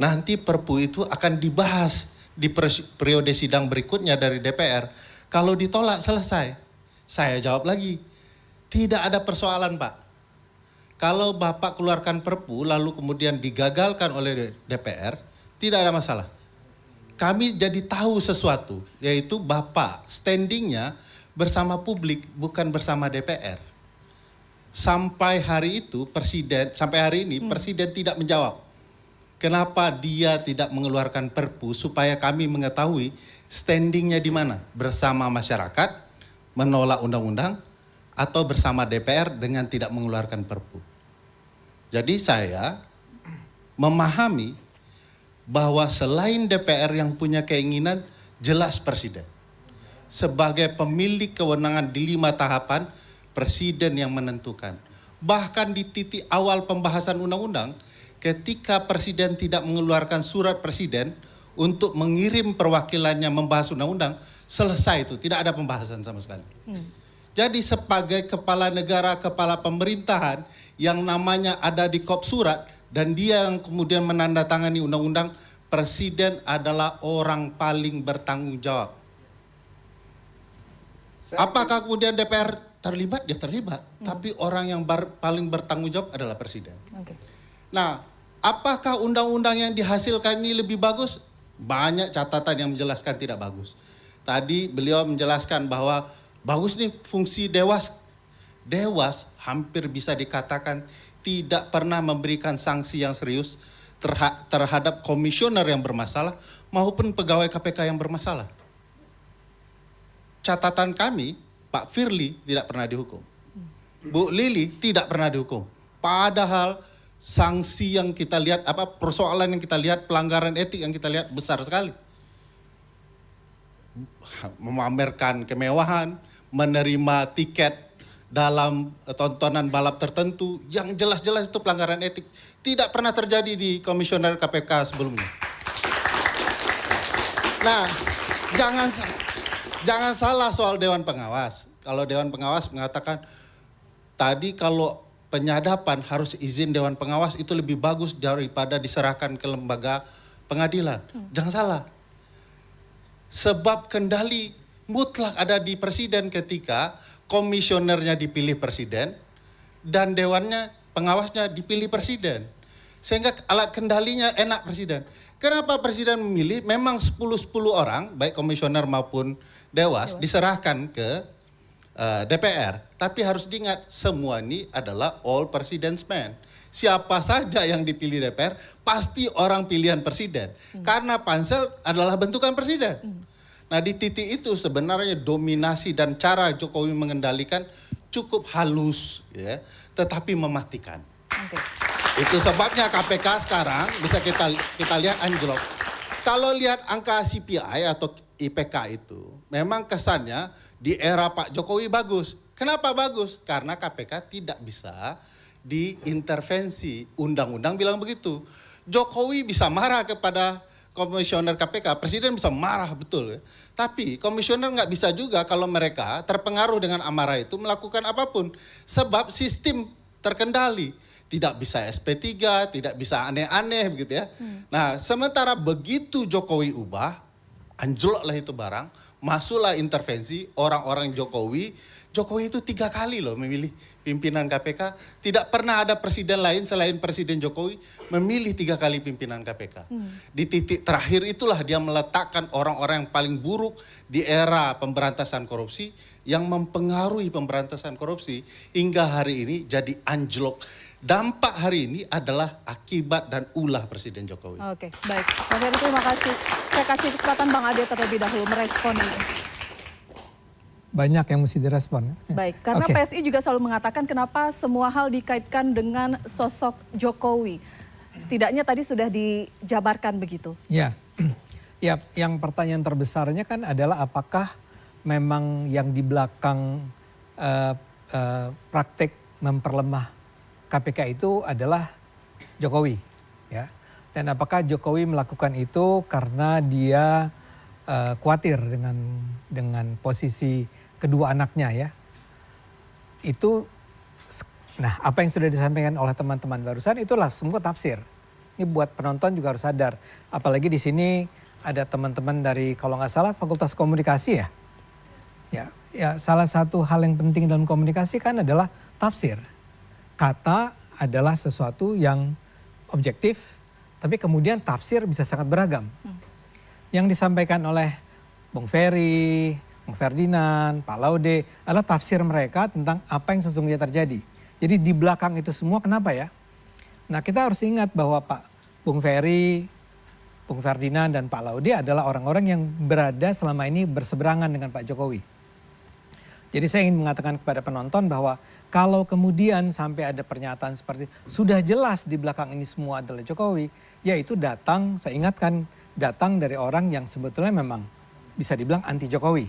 nanti Perpu itu akan dibahas di periode sidang berikutnya dari DPR. Kalau ditolak selesai. Saya jawab lagi, tidak ada persoalan Pak. Kalau Bapak keluarkan Perpu lalu kemudian digagalkan oleh DPR, tidak ada masalah. Kami jadi tahu sesuatu, yaitu Bapak standingnya bersama publik, bukan bersama DPR. Sampai hari itu sampai hari ini Presiden tidak menjawab. Kenapa dia tidak mengeluarkan Perpu supaya kami mengetahui standingnya di mana? Bersama masyarakat, menolak undang-undang, atau bersama DPR dengan tidak mengeluarkan Perpu. Jadi saya memahami bahwa selain DPR yang punya keinginan, jelas Presiden. Sebagai pemilik kewenangan di 5 tahapan, Presiden yang menentukan. Bahkan di titik awal pembahasan undang-undang, ketika Presiden tidak mengeluarkan surat Presiden untuk mengirim perwakilannya membahas undang-undang, selesai itu, tidak ada pembahasan sama sekali. Jadi sebagai kepala negara, kepala pemerintahan yang namanya ada di kop surat dan dia yang kemudian menandatangani undang-undang, Presiden adalah orang paling bertanggung jawab. Apakah kemudian DPR terlibat? Dia terlibat. Tapi orang yang paling bertanggung jawab adalah Presiden. Nah, apakah undang-undang yang dihasilkan ini lebih bagus? Banyak catatan yang menjelaskan tidak bagus. Tadi beliau menjelaskan bahwa bagus nih fungsi Dewas. Dewas hampir bisa dikatakan tidak pernah memberikan sanksi yang serius terhadap komisioner yang bermasalah maupun pegawai KPK yang bermasalah. Catatan kami, Pak Firly tidak pernah dihukum. Bu Lili tidak pernah dihukum. Padahal sanksi yang kita lihat, persoalan yang kita lihat, pelanggaran etik yang kita lihat besar sekali. Memamerkan kemewahan, menerima tiket dalam tontonan balap tertentu, yang jelas-jelas itu pelanggaran etik. Tidak pernah terjadi di komisioner KPK sebelumnya. Nah, jangan salah soal Dewan Pengawas. Kalau Dewan Pengawas mengatakan tadi kalau penyadapan harus izin Dewan Pengawas itu lebih bagus daripada diserahkan ke lembaga pengadilan. Jangan salah. Sebab kendali mutlak ada di presiden ketika komisionernya dipilih presiden dan dewannya pengawasnya dipilih presiden. Sehingga alat kendalinya enak presiden. Kenapa presiden memilih? Memang 10 orang, baik komisioner maupun dewas, diserahkan ke DPR. Tapi harus diingat, semua ini adalah all president's men. Siapa saja yang dipilih DPR, pasti orang pilihan presiden. Karena pansel adalah bentukan presiden. Nah di titik itu sebenarnya dominasi dan cara Jokowi mengendalikan cukup halus, ya, tetapi mematikan. Itu sebabnya KPK sekarang bisa kita lihat anjlok. Kalau lihat angka CPI atau IPK itu, memang kesannya di era Pak Jokowi bagus. Kenapa bagus? Karena KPK tidak bisa diintervensi. Undang-undang bilang begitu. Jokowi bisa marah kepada komisioner KPK, presiden bisa marah betul ya. Tapi komisioner nggak bisa juga kalau mereka terpengaruh dengan amarah itu melakukan apapun. Sebab sistem terkendali. Tidak bisa SP3, tidak bisa aneh-aneh begitu ya. Nah sementara begitu Jokowi ubah, anjloklah itu barang, masuklah intervensi orang-orang Jokowi. Jokowi itu 3 kali loh memilih pimpinan KPK. Tidak pernah ada presiden lain selain Presiden Jokowi memilih 3 kali pimpinan KPK. Di titik terakhir itulah dia meletakkan orang-orang yang paling buruk di era pemberantasan korupsi yang mempengaruhi pemberantasan korupsi hingga hari ini jadi anjlok. Dampak hari ini adalah akibat dan ulah Presiden Jokowi. Oke, baik. Mas Heri, terima kasih. Saya kasih kesempatan Bang Ade terlebih dahulu merespon ini. Banyak yang mesti direspon. Baik, karena PSI juga selalu mengatakan kenapa semua hal dikaitkan dengan sosok Jokowi. Setidaknya tadi sudah dijabarkan begitu. Ya, ya, yang pertanyaan terbesarnya kan adalah apakah memang yang di belakang praktek memperlemah KPK itu adalah Jokowi, ya. Dan apakah Jokowi melakukan itu karena dia khawatir dengan posisi kedua anaknya, ya. Itu, nah apa yang sudah disampaikan oleh teman-teman barusan itulah semua tafsir. Ini buat penonton juga harus sadar. Apalagi di sini ada teman-teman dari kalau nggak salah Fakultas Komunikasi ya. Ya salah satu hal yang penting dalam komunikasi kan adalah tafsir. Kata adalah sesuatu yang objektif, tapi kemudian tafsir bisa sangat beragam. Yang disampaikan oleh Bung Ferry, Bung Ferdinand, Pak Laude adalah tafsir mereka tentang apa yang sesungguhnya terjadi. Jadi di belakang itu semua kenapa ya? Nah kita harus ingat bahwa Pak Bung Ferry, Bung Ferdinand dan Pak Laude adalah orang-orang yang berada selama ini berseberangan dengan Pak Jokowi. Jadi saya ingin mengatakan kepada penonton bahwa kalau kemudian sampai ada pernyataan seperti sudah jelas di belakang ini semua adalah Jokowi, yaitu datang, saya ingatkan, datang dari orang yang sebetulnya memang bisa dibilang anti Jokowi.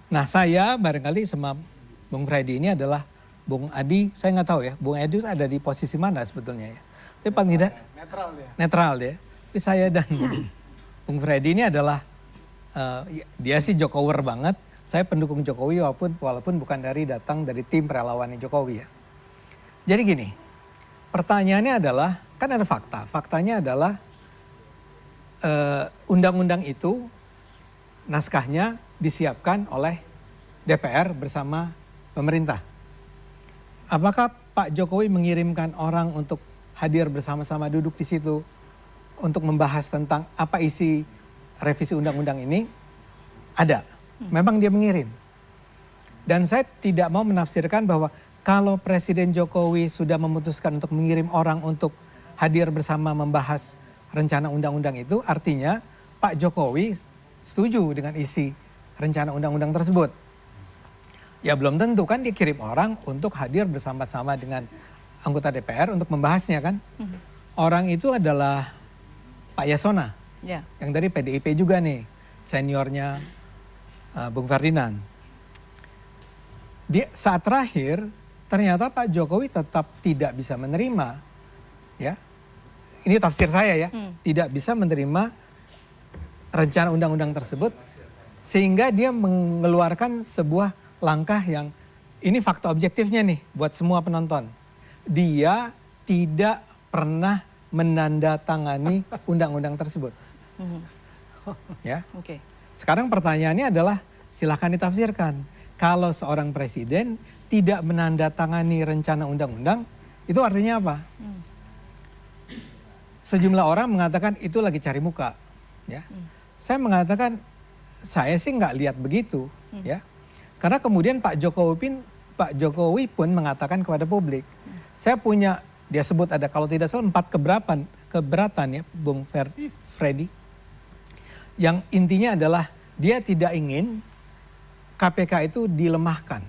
Nah saya barangkali sama Bung Freddy ini adalah Bung Adi, saya nggak tahu ya, Bung Adi ada di posisi mana sebetulnya ya. Tapi paling tidak netral dia. Netral dia. Tapi saya dan Bung Freddy ini adalah, dia sih Jokower banget. Saya pendukung Jokowi walaupun bukan datang dari tim relawan Jokowi ya. Jadi gini, pertanyaannya adalah, kan ada fakta. Faktanya adalah undang-undang itu naskahnya disiapkan oleh DPR bersama pemerintah. Apakah Pak Jokowi mengirimkan orang untuk hadir bersama-sama duduk di situ untuk membahas tentang apa isi revisi undang-undang ini? Ada. Memang dia mengirim. Dan saya tidak mau menafsirkan bahwa kalau Presiden Jokowi sudah memutuskan untuk mengirim orang untuk hadir bersama membahas rencana undang-undang itu, artinya Pak Jokowi setuju dengan isi rencana undang-undang tersebut. Ya belum tentu kan dia kirim orang untuk hadir bersama-sama dengan anggota DPR untuk membahasnya kan. Orang itu adalah Pak Yasona, yang dari PDIP juga nih, seniornya Bung Ferdinand. Di saat terakhir ternyata Pak Jokowi tetap tidak bisa menerima, ya. Ini tafsir saya ya, tidak bisa menerima rencana undang-undang tersebut sehingga dia mengeluarkan sebuah langkah yang ini fakta objektifnya nih buat semua penonton. Dia tidak pernah menandatangani undang-undang tersebut. Ya. Oke. Sekarang pertanyaannya adalah silakan ditafsirkan. Kalau seorang presiden tidak menandatangani rencana undang-undang, itu artinya apa? Sejumlah orang mengatakan itu lagi cari muka. Ya. Saya mengatakan saya sih nggak lihat begitu. Ya. Karena kemudian Pak Jokowi pun mengatakan kepada publik, saya punya, dia sebut ada kalau tidak salah 4 keberatan ya, Bung Freddy. Yang intinya adalah dia tidak ingin KPK itu dilemahkan.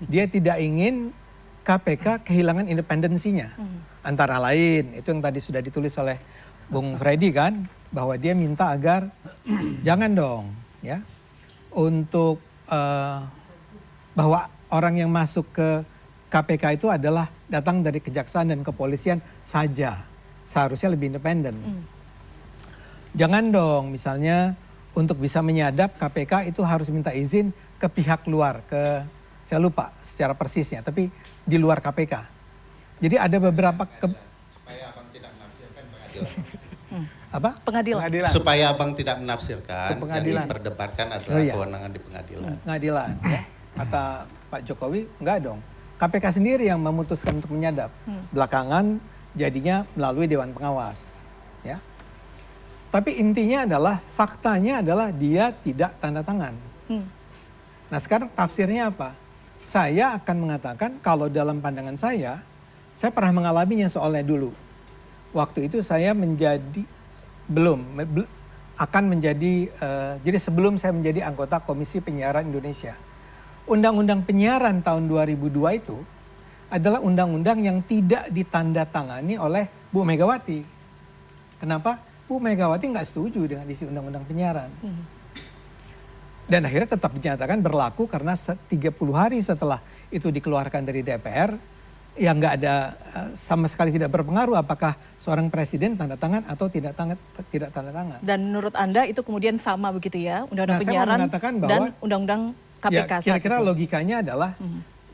Dia tidak ingin KPK kehilangan independensinya. Antara lain, itu yang tadi sudah ditulis oleh Bung Freddy kan, bahwa dia minta agar jangan dong ya, untuk bahwa orang yang masuk ke KPK itu adalah datang dari kejaksaan dan kepolisian saja. Seharusnya lebih independen. Jangan dong misalnya untuk bisa menyadap KPK itu harus minta izin ke pihak luar, saya lupa secara persisnya, tapi di luar KPK. Jadi ada beberapa supaya abang tidak menafsirkan pengadilan. Apa? Pengadilan. Supaya abang tidak menafsirkan, yang Pengadilan. diperdebatkan adalah kewenangan di pengadilan. Pengadilan ya. Kata Pak Jokowi, enggak dong. KPK sendiri yang memutuskan untuk menyadap. Belakangan jadinya melalui Dewan Pengawas. Ya. Tapi intinya adalah, faktanya adalah dia tidak tanda tangan. Nah sekarang tafsirnya apa? Saya akan mengatakan kalau dalam pandangan saya pernah mengalaminya soalnya dulu. Waktu itu saya akan menjadi, jadi sebelum saya menjadi anggota Komisi Penyiaran Indonesia. Undang-undang penyiaran tahun 2002 itu adalah undang-undang yang tidak ditandatangani oleh Bu Megawati. Kenapa? Bu Megawati nggak setuju dengan isi undang-undang penyiaran. Dan akhirnya tetap dinyatakan berlaku karena 30 hari setelah itu dikeluarkan dari DPR, yang nggak ada, sama sekali tidak berpengaruh apakah seorang presiden tanda tangan atau tidak tanda tangan. Dan menurut Anda itu kemudian sama begitu ya, undang-undang penyiaran dan undang-undang KPK. Ya, kira-kira logikanya adalah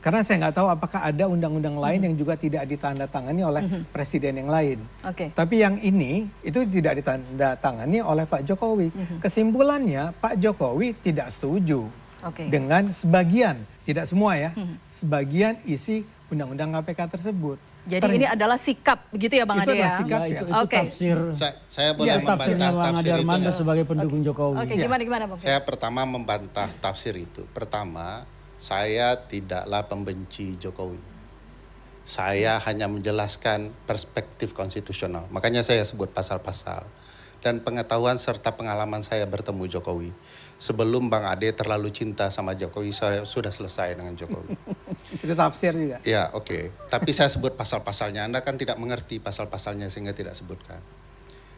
karena saya nggak tahu apakah ada undang-undang lain yang juga tidak ditandatangani oleh presiden yang lain. Tapi yang ini itu tidak ditandatangani oleh Pak Jokowi. Kesimpulannya Pak Jokowi tidak setuju dengan sebagian, tidak semua ya, sebagian isi undang-undang KPK tersebut. Jadi ini adalah sikap begitu ya Bang Ade ya? Sikap, itu tafsir. Saya boleh membantah tafsir itu. Sebagai pendukung Jokowi. Gimana Bang? Saya pertama membantah tafsir itu. Pertama, saya tidaklah pembenci Jokowi. Saya hanya menjelaskan perspektif konstitusional. Makanya saya sebut pasal-pasal. Dan pengetahuan serta pengalaman saya bertemu Jokowi. Sebelum Bang Ade terlalu cinta sama Jokowi, saya sudah selesai dengan Jokowi. Itu tafsir juga? Ya, oke. Tapi saya sebut pasal-pasalnya. Anda kan tidak mengerti pasal-pasalnya sehingga tidak sebutkan.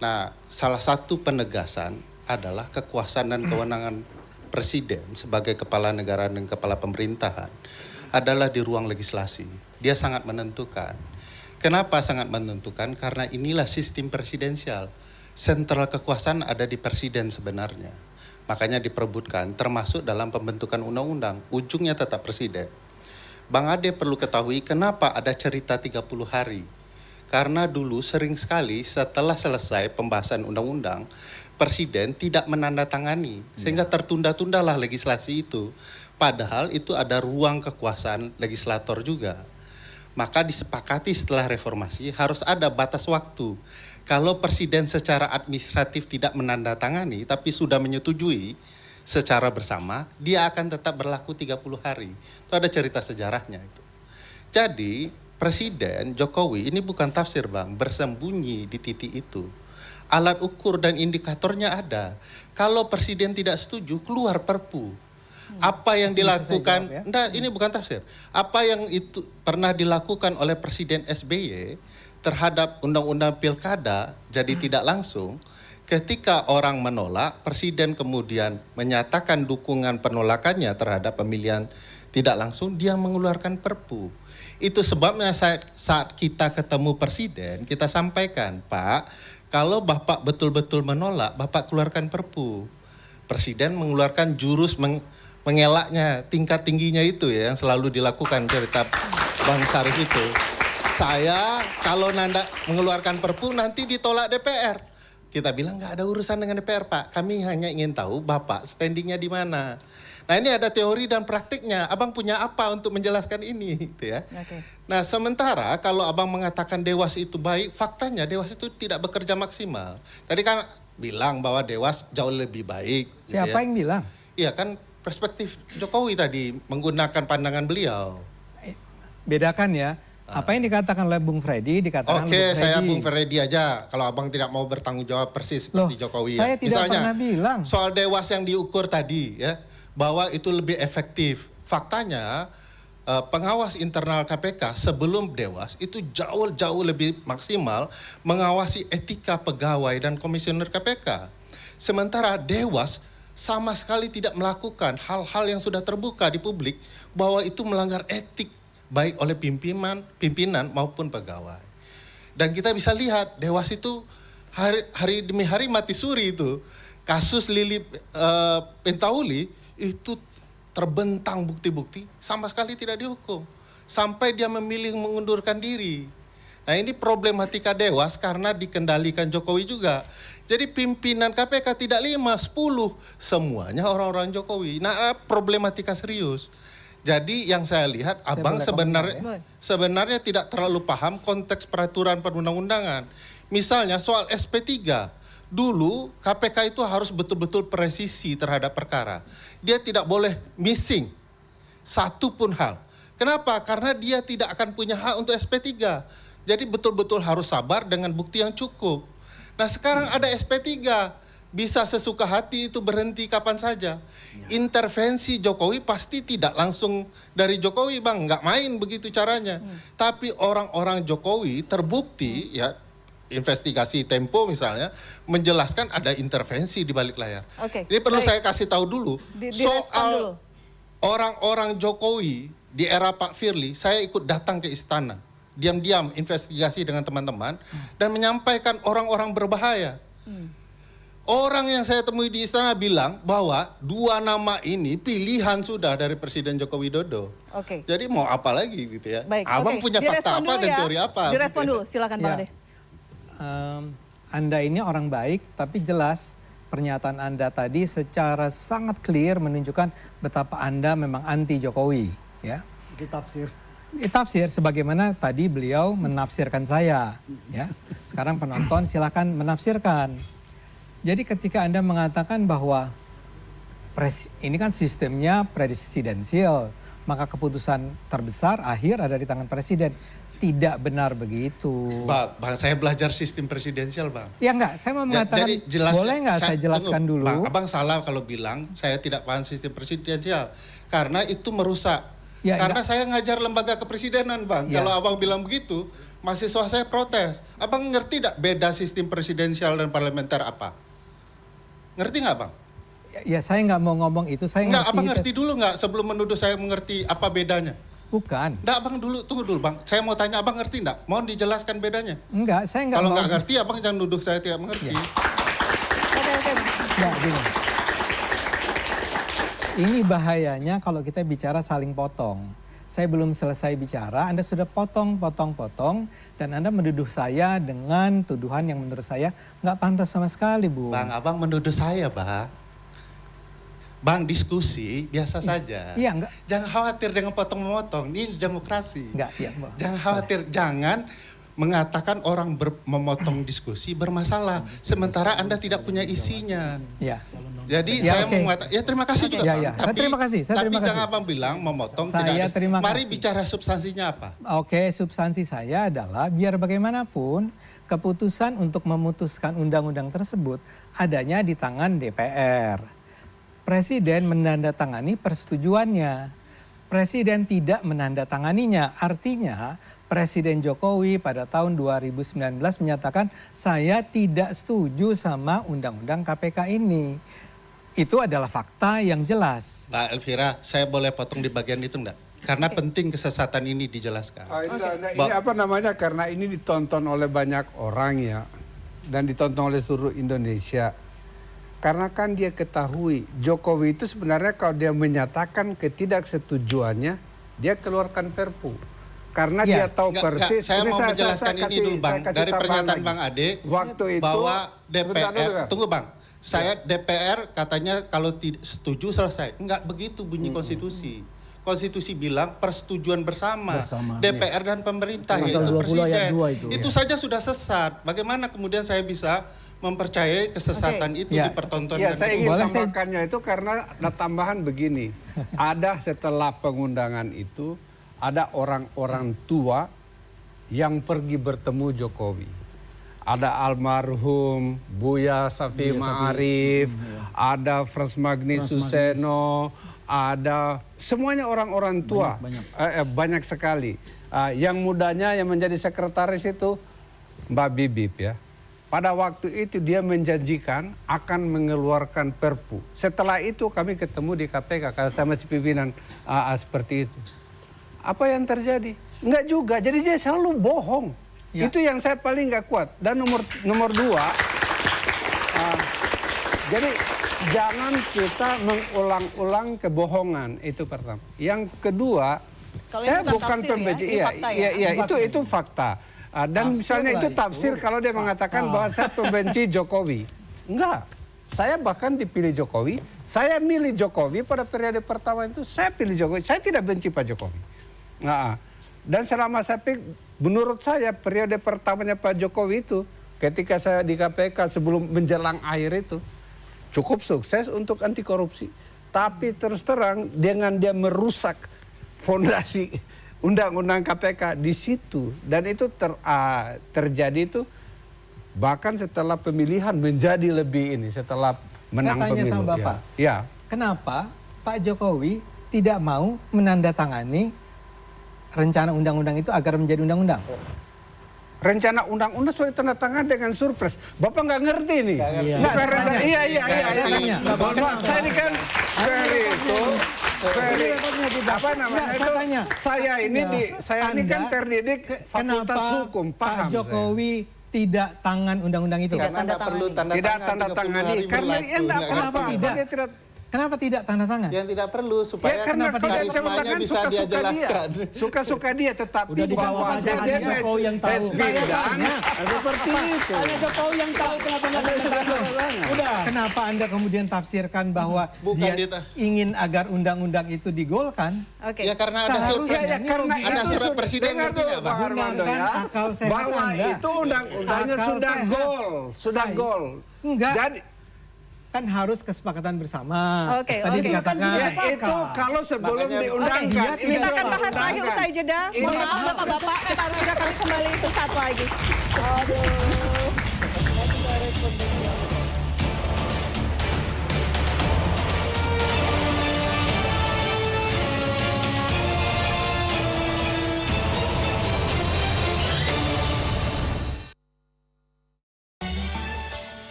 Nah, salah satu penegasan adalah kekuasaan dan kewenangan presiden sebagai kepala negara dan kepala pemerintahan adalah di ruang legislasi. Dia sangat menentukan. Kenapa sangat menentukan? Karena inilah sistem presidensial. Sentral kekuasaan ada di presiden sebenarnya. Makanya diperebutkan termasuk dalam pembentukan undang-undang. Ujungnya tetap presiden. Bang Ade perlu ketahui kenapa ada cerita 30 hari. Karena dulu sering sekali setelah selesai pembahasan undang-undang, presiden tidak menandatangani. Sehingga tertunda-tundalah legislasi itu. Padahal itu ada ruang kekuasaan legislator juga. Maka disepakati setelah reformasi harus ada batas waktu. Kalau presiden secara administratif tidak menandatangani tapi sudah menyetujui secara bersama, dia akan tetap berlaku 30 hari. Itu ada cerita sejarahnya itu. Jadi Presiden Jokowi ini bukan tafsir Bang, bersembunyi di titik itu. Alat ukur dan indikatornya ada. Kalau presiden tidak setuju, keluar perpu. Apa yang dilakukan, enggak, ini bukan tafsir. Apa yang itu pernah dilakukan oleh Presiden SBY terhadap undang-undang pilkada jadi tidak langsung, ketika orang menolak, presiden kemudian menyatakan dukungan penolakannya terhadap pemilihan tidak langsung, dia mengeluarkan perpu. Itu sebabnya saat kita ketemu presiden, kita sampaikan, Pak, Kalau Bapak betul-betul menolak, Bapak keluarkan perpu. Presiden mengeluarkan jurus mengelaknya, tingkat tingginya itu ya, yang selalu dilakukan cerita Bang Syarif itu. Saya kalau Nanda mengeluarkan perpu nanti ditolak DPR. Kita bilang nggak ada urusan dengan DPR, Pak. Kami hanya ingin tahu Bapak standingnya di mana. Nah ini ada teori dan praktiknya. Abang punya apa untuk menjelaskan ini, gitu ya? Oke. Nah sementara kalau abang mengatakan Dewas itu baik, faktanya Dewas itu tidak bekerja maksimal. Tadi kan bilang bahwa Dewas jauh lebih baik. Gitu Siapa ya. yang bilang? Iya kan perspektif Jokowi tadi menggunakan pandangan beliau. Bedakan ya. Apa yang dikatakan oleh Bung Freddy dikatakan Oke, Bung Freddy. saya Bung Freddy aja. Kalau abang tidak mau bertanggung jawab persis seperti Jokowi. Saya tidak Misalnya, pernah bilang. soal Dewas yang diukur tadi ya, bahwa itu lebih efektif. Faktanya pengawas internal KPK sebelum Dewas itu jauh lebih maksimal mengawasi etika pegawai dan komisioner KPK. Sementara Dewas sama sekali tidak melakukan hal-hal yang sudah terbuka di publik bahwa itu melanggar etik baik oleh pimpinan maupun pegawai. Dan kita bisa lihat Dewas itu hari demi hari mati suri itu. Kasus Lili Pintauli itu terbentang bukti-bukti sama sekali tidak dihukum. Sampai dia memilih mengundurkan diri. Nah ini problematika Dewas karena dikendalikan Jokowi juga. Jadi pimpinan KPK tidak 5, 10. Semuanya orang-orang Jokowi. Nah problematika serius. Jadi yang saya lihat abang sebenarnya tidak terlalu paham konteks peraturan perundang-undangan. Misalnya soal SP3. Dulu KPK itu harus betul-betul presisi terhadap perkara. Dia tidak boleh missing satu pun hal. Kenapa? Karena dia tidak akan punya hak untuk SP3. Jadi betul-betul harus sabar dengan bukti yang cukup. Nah sekarang ada SP3. Bisa sesuka hati itu berhenti kapan saja. Intervensi Jokowi pasti tidak langsung dari Jokowi, Bang. Nggak main begitu caranya. Tapi orang-orang Jokowi terbukti ya, investigasi Tempo misalnya menjelaskan ada intervensi di balik layar. Oke, Ini perlu baik. saya kasih tahu dulu soal dulu. orang-orang Jokowi di era Pak Firly. Saya ikut datang ke istana, diam-diam investigasi dengan teman-teman dan menyampaikan orang-orang berbahaya. Orang yang saya temui di istana bilang bahwa 2 nama ini pilihan sudah dari Presiden Joko Widodo. Oke. Jadi mau apa lagi gitu ya? Baik, Abang punya fakta apa dan teori apa? Direspon gitu ya. dulu, silakan Bang Ade. Anda ini orang baik, tapi jelas pernyataan Anda tadi secara sangat clear menunjukkan betapa Anda memang anti Jokowi, ya. Ditafsir. Ditafsir sebagaimana tadi beliau menafsirkan saya, ya. Sekarang penonton silakan menafsirkan. Jadi ketika Anda mengatakan bahwa ini kan sistemnya presidensial, maka keputusan terbesar akhir ada di tangan presiden. Tidak benar begitu. Bang, saya belajar sistem presidensial, Bang. Ya enggak, saya mau mengatakan, boleh enggak saya jelaskan dulu? Bang, abang salah kalau bilang saya tidak paham sistem presidensial. Karena itu merusak. Ya, karena saya ngajar lembaga kepresidenan, Bang. Ya. Kalau abang bilang begitu, mahasiswa saya protes. Abang ngerti tidak beda sistem presidensial dan parlementer apa? Ngerti nggak, Bang? Ya saya nggak mau ngomong itu, saya nggak. ngerti. Abang ngerti dulu nggak sebelum menuduh saya mengerti apa bedanya? Bukan. Nggak, Abang dulu, tunggu dulu, Bang. Saya mau tanya, Abang ngerti nggak? Mohon dijelaskan bedanya. Enggak, saya nggak. Kalau mau. nggak ngerti, Abang jangan nuduh saya tidak mengerti. Nggak, gini. Ini bahayanya kalau kita bicara saling potong. Saya belum selesai bicara, Anda sudah potong, dan Anda menuduh saya dengan tuduhan yang menurut saya nggak pantas sama sekali, Bu. Bang, Abang menuduh saya, Bang. Bang, diskusi biasa saja. Iya, enggak. Jangan khawatir dengan potong-memotong, ini demokrasi. Enggak, iya, Bu. Jangan khawatir, jangan mengatakan orang memotong diskusi bermasalah, sementara Anda tidak punya isinya. Ya. Jadi Ya, saya oke. mengatakan, ya terima kasih juga, Ya, Bang. ya. Saya terima kasih, saya tapi terima jangan kasih. Abang bilang memotong Saya tidak ada. terima Mari kasih. bicara substansinya apa. Oke, substansi saya adalah biar bagaimanapun keputusan untuk memutuskan undang-undang tersebut adanya di tangan DPR. Presiden menandatangani persetujuannya. Presiden tidak menandatanganinya. Artinya Presiden Jokowi pada tahun 2019 menyatakan saya tidak setuju sama undang-undang KPK ini. Itu adalah fakta yang jelas. Mbak Elvira, saya boleh potong di bagian itu enggak? Karena penting kesesatan ini dijelaskan. Ini apa namanya, karena ini ditonton oleh banyak orang ya. dan ditonton oleh seluruh Indonesia. Karena kan dia ketahui Jokowi itu sebenarnya kalau dia menyatakan ketidaksetujuannya, dia keluarkan Perpu. Karena dia tahu persis. Saya mau menjelaskan ini dulu Bang. Dari pernyataan Bang Ade, waktu itu bahwa DPR, tunggu Bang, saya DPR katanya kalau setuju selesai. Enggak begitu bunyi konstitusi. Konstitusi bilang persetujuan bersama DPR dan pemerintah, yaitu Presiden. Itu saja sudah sesat. Bagaimana kemudian saya bisa mempercayai kesesatan itu dipertontonkan? Saya ingin tambahkannya itu karena ada tambahan begini. Ada setelah pengundangan itu, ada orang-orang tua yang pergi bertemu Jokowi. Ada almarhum Buya Safi Ma'arif, ada Frans Magni Suseno, ada semuanya orang-orang tua, banyak sekali. Yang mudanya yang menjadi sekretaris itu Mbak Bibip ya. Pada waktu itu dia menjanjikan akan mengeluarkan Perpu. Setelah itu kami ketemu di KPK karena saya masih pimpinan seperti itu. Apa yang terjadi? Enggak juga. Jadi dia selalu bohong. Ya. Itu yang saya paling nggak kuat. Dan nomor dua, jadi jangan kita mengulang-ulang kebohongan, itu pertama. Yang kedua, saya bukan pembenci. Itu fakta. Dan misalnya itu tafsir kalau dia mengatakan bahwa saya pembenci Jokowi. Enggak. Saya bahkan dipilih Jokowi. Saya milih Jokowi pada periode pertama itu. Saya pilih Jokowi. Saya tidak benci Pak Jokowi. Nah, dan selama saya menurut saya periode pertamanya Pak Jokowi itu ketika saya di KPK sebelum menjelang akhir itu cukup sukses untuk anti korupsi. Tapi terus terang dengan dia merusak fondasi undang-undang KPK di situ dan itu terjadi itu bahkan setelah pemilihan menjadi lebih ini setelah menang pemilu. Saya tanya sama Bapak, kenapa Pak Jokowi tidak mau menandatangani rencana undang-undang itu agar menjadi undang-undang? Rencana undang-undang sudah tanda tangan dengan surprise. Bapak nggak ngerti nih. Iya. Saya ini kan apa namanya itu? Saya ini kan terdidik fakultas hukum. Paham? Pak Jokowi tidak tangan undang-undang itu. Karena tidak perlu tanda tangani. Karena tidak. Kenapa tidak tanda tangan? Yang tidak perlu supaya karena karismanya bisa dia jelaskan. Suka-suka dia, tetapi bahwa dia yang tahu. Seperti itu. Hanya Jokowi yang tahu kenapa nggak tanda tangan. Udah. Kenapa Anda kemudian tafsirkan bahwa dia ingin agar undang-undang itu digolkan? Ya karena ada surat presiden ngerti nggak Bang? Bahwa itu undang-undangnya sudah gol. Enggak. Jadi kan harus kesepakatan bersama. Tadi dikatakan itu kalau sebelum diundangkan. Ini kita akan bahas lagi usai jeda. Mohon maaf Bapak-bapak, kita harus sudah kami kembali sesaat lagi. Aduh.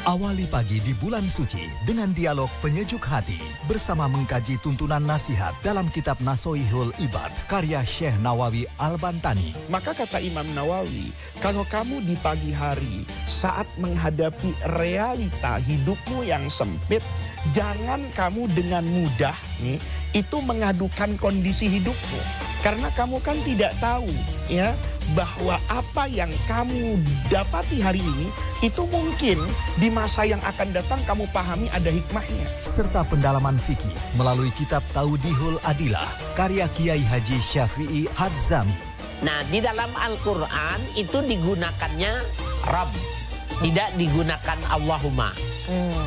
Awali pagi di bulan suci dengan dialog penyejuk hati bersama mengkaji tuntunan nasihat dalam kitab Nasoihul Ibad karya Syekh Nawawi Al-Bantani. Maka kata Imam Nawawi, kalau kamu di pagi hari saat menghadapi realita hidupmu yang sempit, jangan kamu dengan mudah itu mengadukan kondisi hidupmu. Karena kamu kan tidak tahu ya bahwa apa yang kamu dapati hari ini itu mungkin di masa yang akan datang kamu pahami ada hikmahnya. Serta pendalaman fikih melalui kitab Taudihul Adilah karya Kiai Haji Syafi'i Hadzami. Nah, di dalam Al-Quran itu digunakannya Rabb, tidak digunakan Allahumma.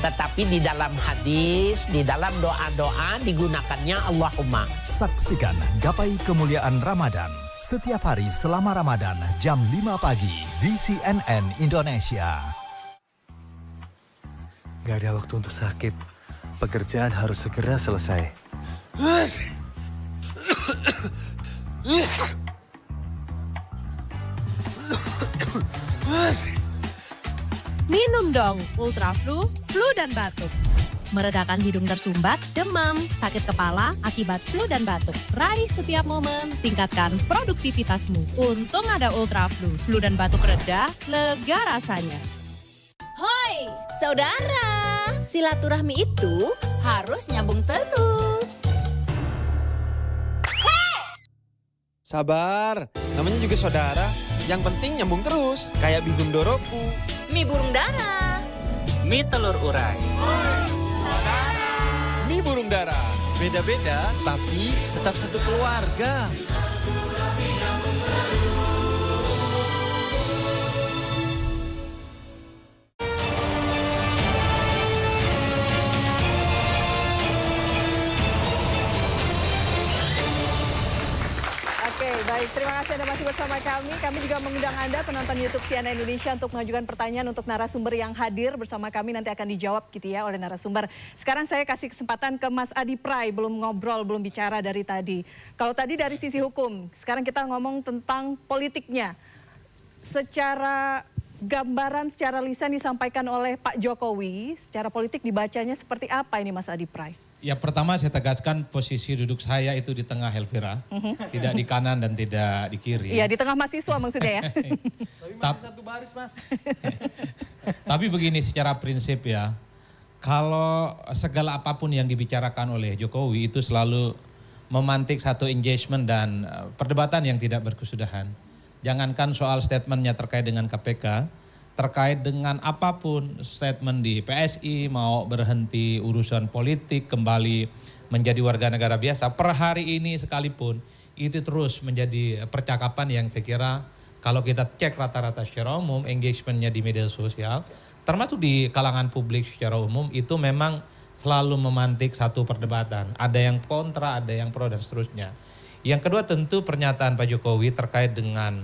Tetapi di dalam hadis, di dalam doa-doa digunakannya Allahumma. Saksikan Gapai Kemuliaan Ramadan setiap hari selama Ramadan jam 5 pagi di CNN Indonesia. Gak ada waktu untuk sakit. Pekerjaan harus segera selesai. Minum dong Ultra Flu, flu dan batuk. meredakan hidung tersumbat, demam, sakit kepala akibat flu dan batuk. Raih setiap momen, tingkatkan produktivitasmu. Untung ada Ultra Flu. Flu dan batuk reda, lega rasanya. Hoi, saudara! Silaturahmi itu harus nyambung terus. Sabar, namanya juga saudara. Yang penting nyambung terus, kayak bihun doroku. Mie burung dara. Mie telur urai. Mie burung dara, beda-beda tapi tetap satu keluarga. Oke, baik. Terima kasih Anda masih bersama kami. Kami juga mengundang Anda penonton YouTube CNN Indonesia untuk mengajukan pertanyaan untuk narasumber yang hadir bersama kami. Nanti akan dijawab gitu ya oleh narasumber. Sekarang saya kasih kesempatan ke Mas Adi Pray. Belum ngobrol, belum bicara dari tadi. Kalau tadi dari sisi hukum, sekarang kita ngomong tentang politiknya. Secara gambaran, secara lisan disampaikan oleh Pak Jokowi, secara politik dibacanya seperti apa ini Mas Adi Pray? Ya pertama saya tegaskan posisi duduk saya itu di tengah Elvira, tidak di kanan dan tidak di kiri. Iya, di tengah mahasiswa maksudnya ya. Tapi satu baris Mas. Tapi begini secara prinsip ya, kalau segala apapun yang dibicarakan oleh Jokowi itu selalu memantik satu engagement dan perdebatan yang tidak berkesudahan. Jangankan soal statementnya terkait dengan KPK, terkait dengan apapun statement di PSI, mau berhenti urusan politik, kembali menjadi warga negara biasa, per hari ini sekalipun, itu terus menjadi percakapan yang saya kira kalau kita cek rata-rata secara umum, engagementnya di media sosial, termasuk di kalangan publik secara umum, itu memang selalu memantik satu perdebatan. Ada yang kontra, ada yang pro, dan seterusnya. Yang kedua tentu pernyataan Pak Jokowi terkait dengan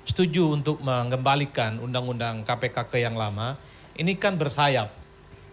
setuju untuk mengembalikan undang-undang KPK ke yang lama, ini kan bersayap.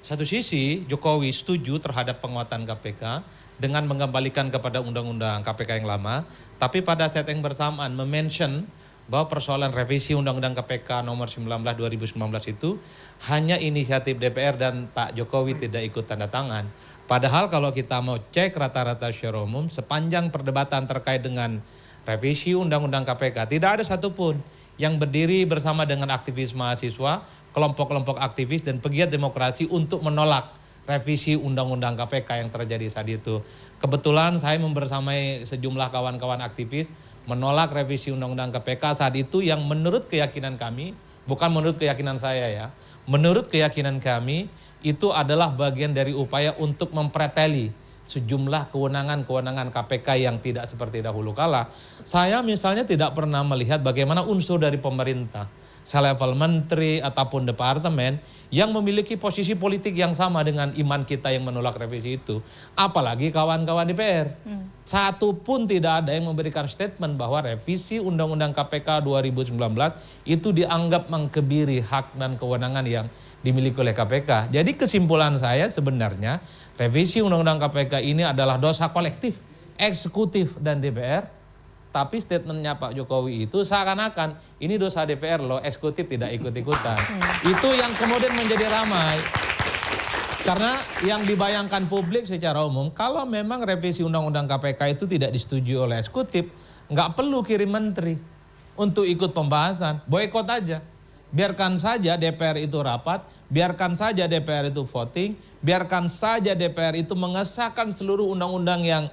Satu sisi Jokowi setuju terhadap penguatan KPK dengan mengembalikan kepada undang-undang KPK yang lama, tapi pada saat yang bersamaan mention bahwa persoalan revisi undang-undang KPK nomor 19 2019 itu hanya inisiatif DPR dan Pak Jokowi tidak ikut tanda tangan. Padahal kalau kita mau cek rata-rata secara umum, sepanjang perdebatan terkait dengan revisi Undang-Undang KPK, tidak ada satupun yang berdiri bersama dengan aktivis mahasiswa, kelompok-kelompok aktivis dan pegiat demokrasi untuk menolak revisi Undang-Undang KPK yang terjadi saat itu. Kebetulan saya membersamai sejumlah kawan-kawan aktivis menolak revisi Undang-Undang KPK saat itu yang menurut keyakinan kami, bukan menurut keyakinan saya ya, menurut keyakinan kami itu adalah bagian dari upaya untuk mempreteli sejumlah kewenangan-kewenangan KPK yang tidak seperti dahulu kala. Saya misalnya tidak pernah melihat bagaimana unsur dari pemerintah, selevel menteri ataupun departemen yang memiliki posisi politik yang sama dengan iman kita yang menolak revisi itu. Apalagi kawan-kawan DPR. Satu pun tidak ada yang memberikan statement bahwa revisi Undang-Undang KPK 2019 itu dianggap mengkebiri hak dan kewenangan yang dimiliki oleh KPK. Jadi kesimpulan saya sebenarnya revisi Undang-Undang KPK ini adalah dosa kolektif, eksekutif dan DPR. Tapi statementnya Pak Jokowi itu seakan-akan ini dosa DPR loh, eksekutif tidak ikut-ikutan. Itu yang kemudian menjadi ramai. Karena yang dibayangkan publik secara umum, kalau memang revisi Undang-Undang KPK itu tidak disetujui oleh eksekutif, nggak perlu kirim menteri untuk ikut pembahasan, boikot aja. Biarkan saja DPR itu rapat, biarkan saja DPR itu voting, biarkan saja DPR itu mengesahkan seluruh undang-undang yang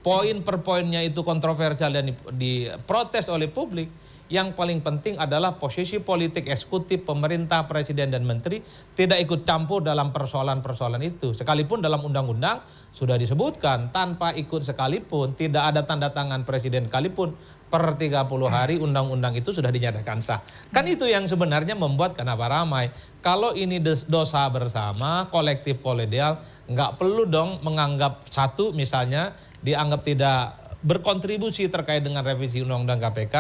poin per poinnya itu kontroversial dan diprotes oleh publik. Yang paling penting adalah posisi politik eksekutif, pemerintah, presiden, dan menteri tidak ikut campur dalam persoalan-persoalan itu. Sekalipun dalam undang-undang sudah disebutkan, tanpa ikut sekalipun, tidak ada tanda tangan presiden sekalipun, per 30 hari undang-undang itu sudah dinyatakan sah. Kan itu yang sebenarnya membuat kenapa ramai. Kalau ini dosa bersama, kolektif kolegial, nggak perlu dong menganggap satu misalnya dianggap tidak berkontribusi terkait dengan revisi Undang-Undang KPK,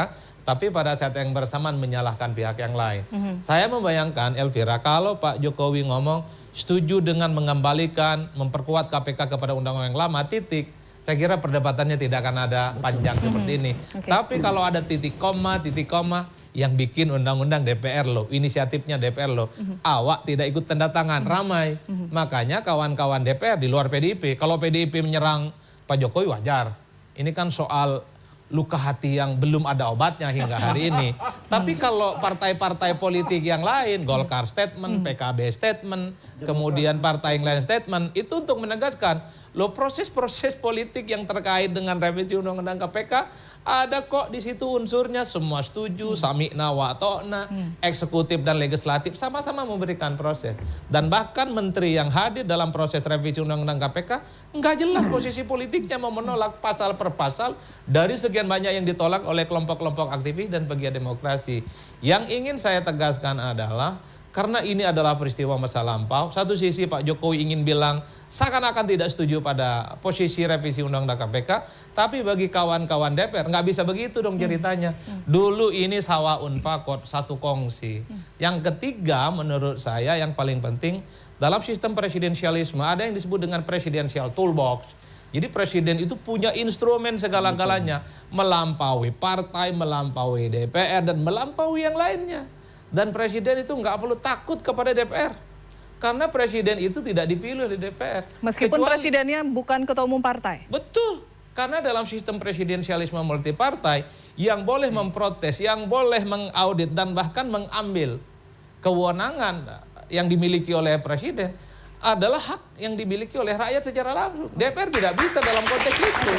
tapi pada saat yang bersamaan menyalahkan pihak yang lain. Saya membayangkan Elvira, kalau Pak Jokowi ngomong setuju dengan mengembalikan, memperkuat KPK kepada undang-undang yang lama, titik. saya kira perdebatannya tidak akan ada panjang seperti ini. Tapi kalau ada titik koma yang bikin undang-undang DPR loh, inisiatifnya DPR loh, awak tidak ikut tanda tangan, ramai. Makanya kawan-kawan DPR di luar PDIP, kalau PDIP menyerang Pak Jokowi wajar. Ini kan soal luka hati yang belum ada obatnya hingga hari ini. Tapi kalau partai-partai politik yang lain, Golkar statement, PKB statement, kemudian partai yang lain statement, itu untuk menegaskan, loh proses-proses politik yang terkait dengan revisi undang-undang KPK, ada kok di situ unsurnya, semua setuju, sami'na wa ta'na, eksekutif dan legislatif sama-sama memberikan proses. Dan bahkan menteri yang hadir dalam proses revisi undang-undang KPK, nggak jelas posisi politiknya mau menolak pasal per pasal dari sekian banyak yang ditolak oleh kelompok-kelompok aktivis dan pegiat demokrasi. Yang ingin saya tegaskan adalah karena ini adalah peristiwa masa lampau, satu sisi Pak Jokowi ingin bilang seakan-akan tidak setuju pada posisi revisi undang-undang KPK, tapi bagi kawan-kawan DPR nggak bisa begitu dong ceritanya. Dulu ini sawaun fakot, satu kongsi. Yang ketiga menurut saya yang paling penting dalam sistem presidensialisme ada yang disebut dengan presidential toolbox. Jadi presiden itu punya instrumen segala-galanya, melampaui partai, melampaui DPR, dan melampaui yang lainnya. Dan presiden itu nggak perlu takut kepada DPR. Karena presiden itu tidak dipilih oleh DPR. Meskipun presidennya bukan ketua umum partai. Betul. Karena dalam sistem presidensialisme multipartai, yang boleh memprotes, yang boleh mengaudit, dan bahkan mengambil kewenangan yang dimiliki oleh presiden, adalah hak yang dimiliki oleh rakyat secara langsung. DPR tidak bisa dalam konteks itu.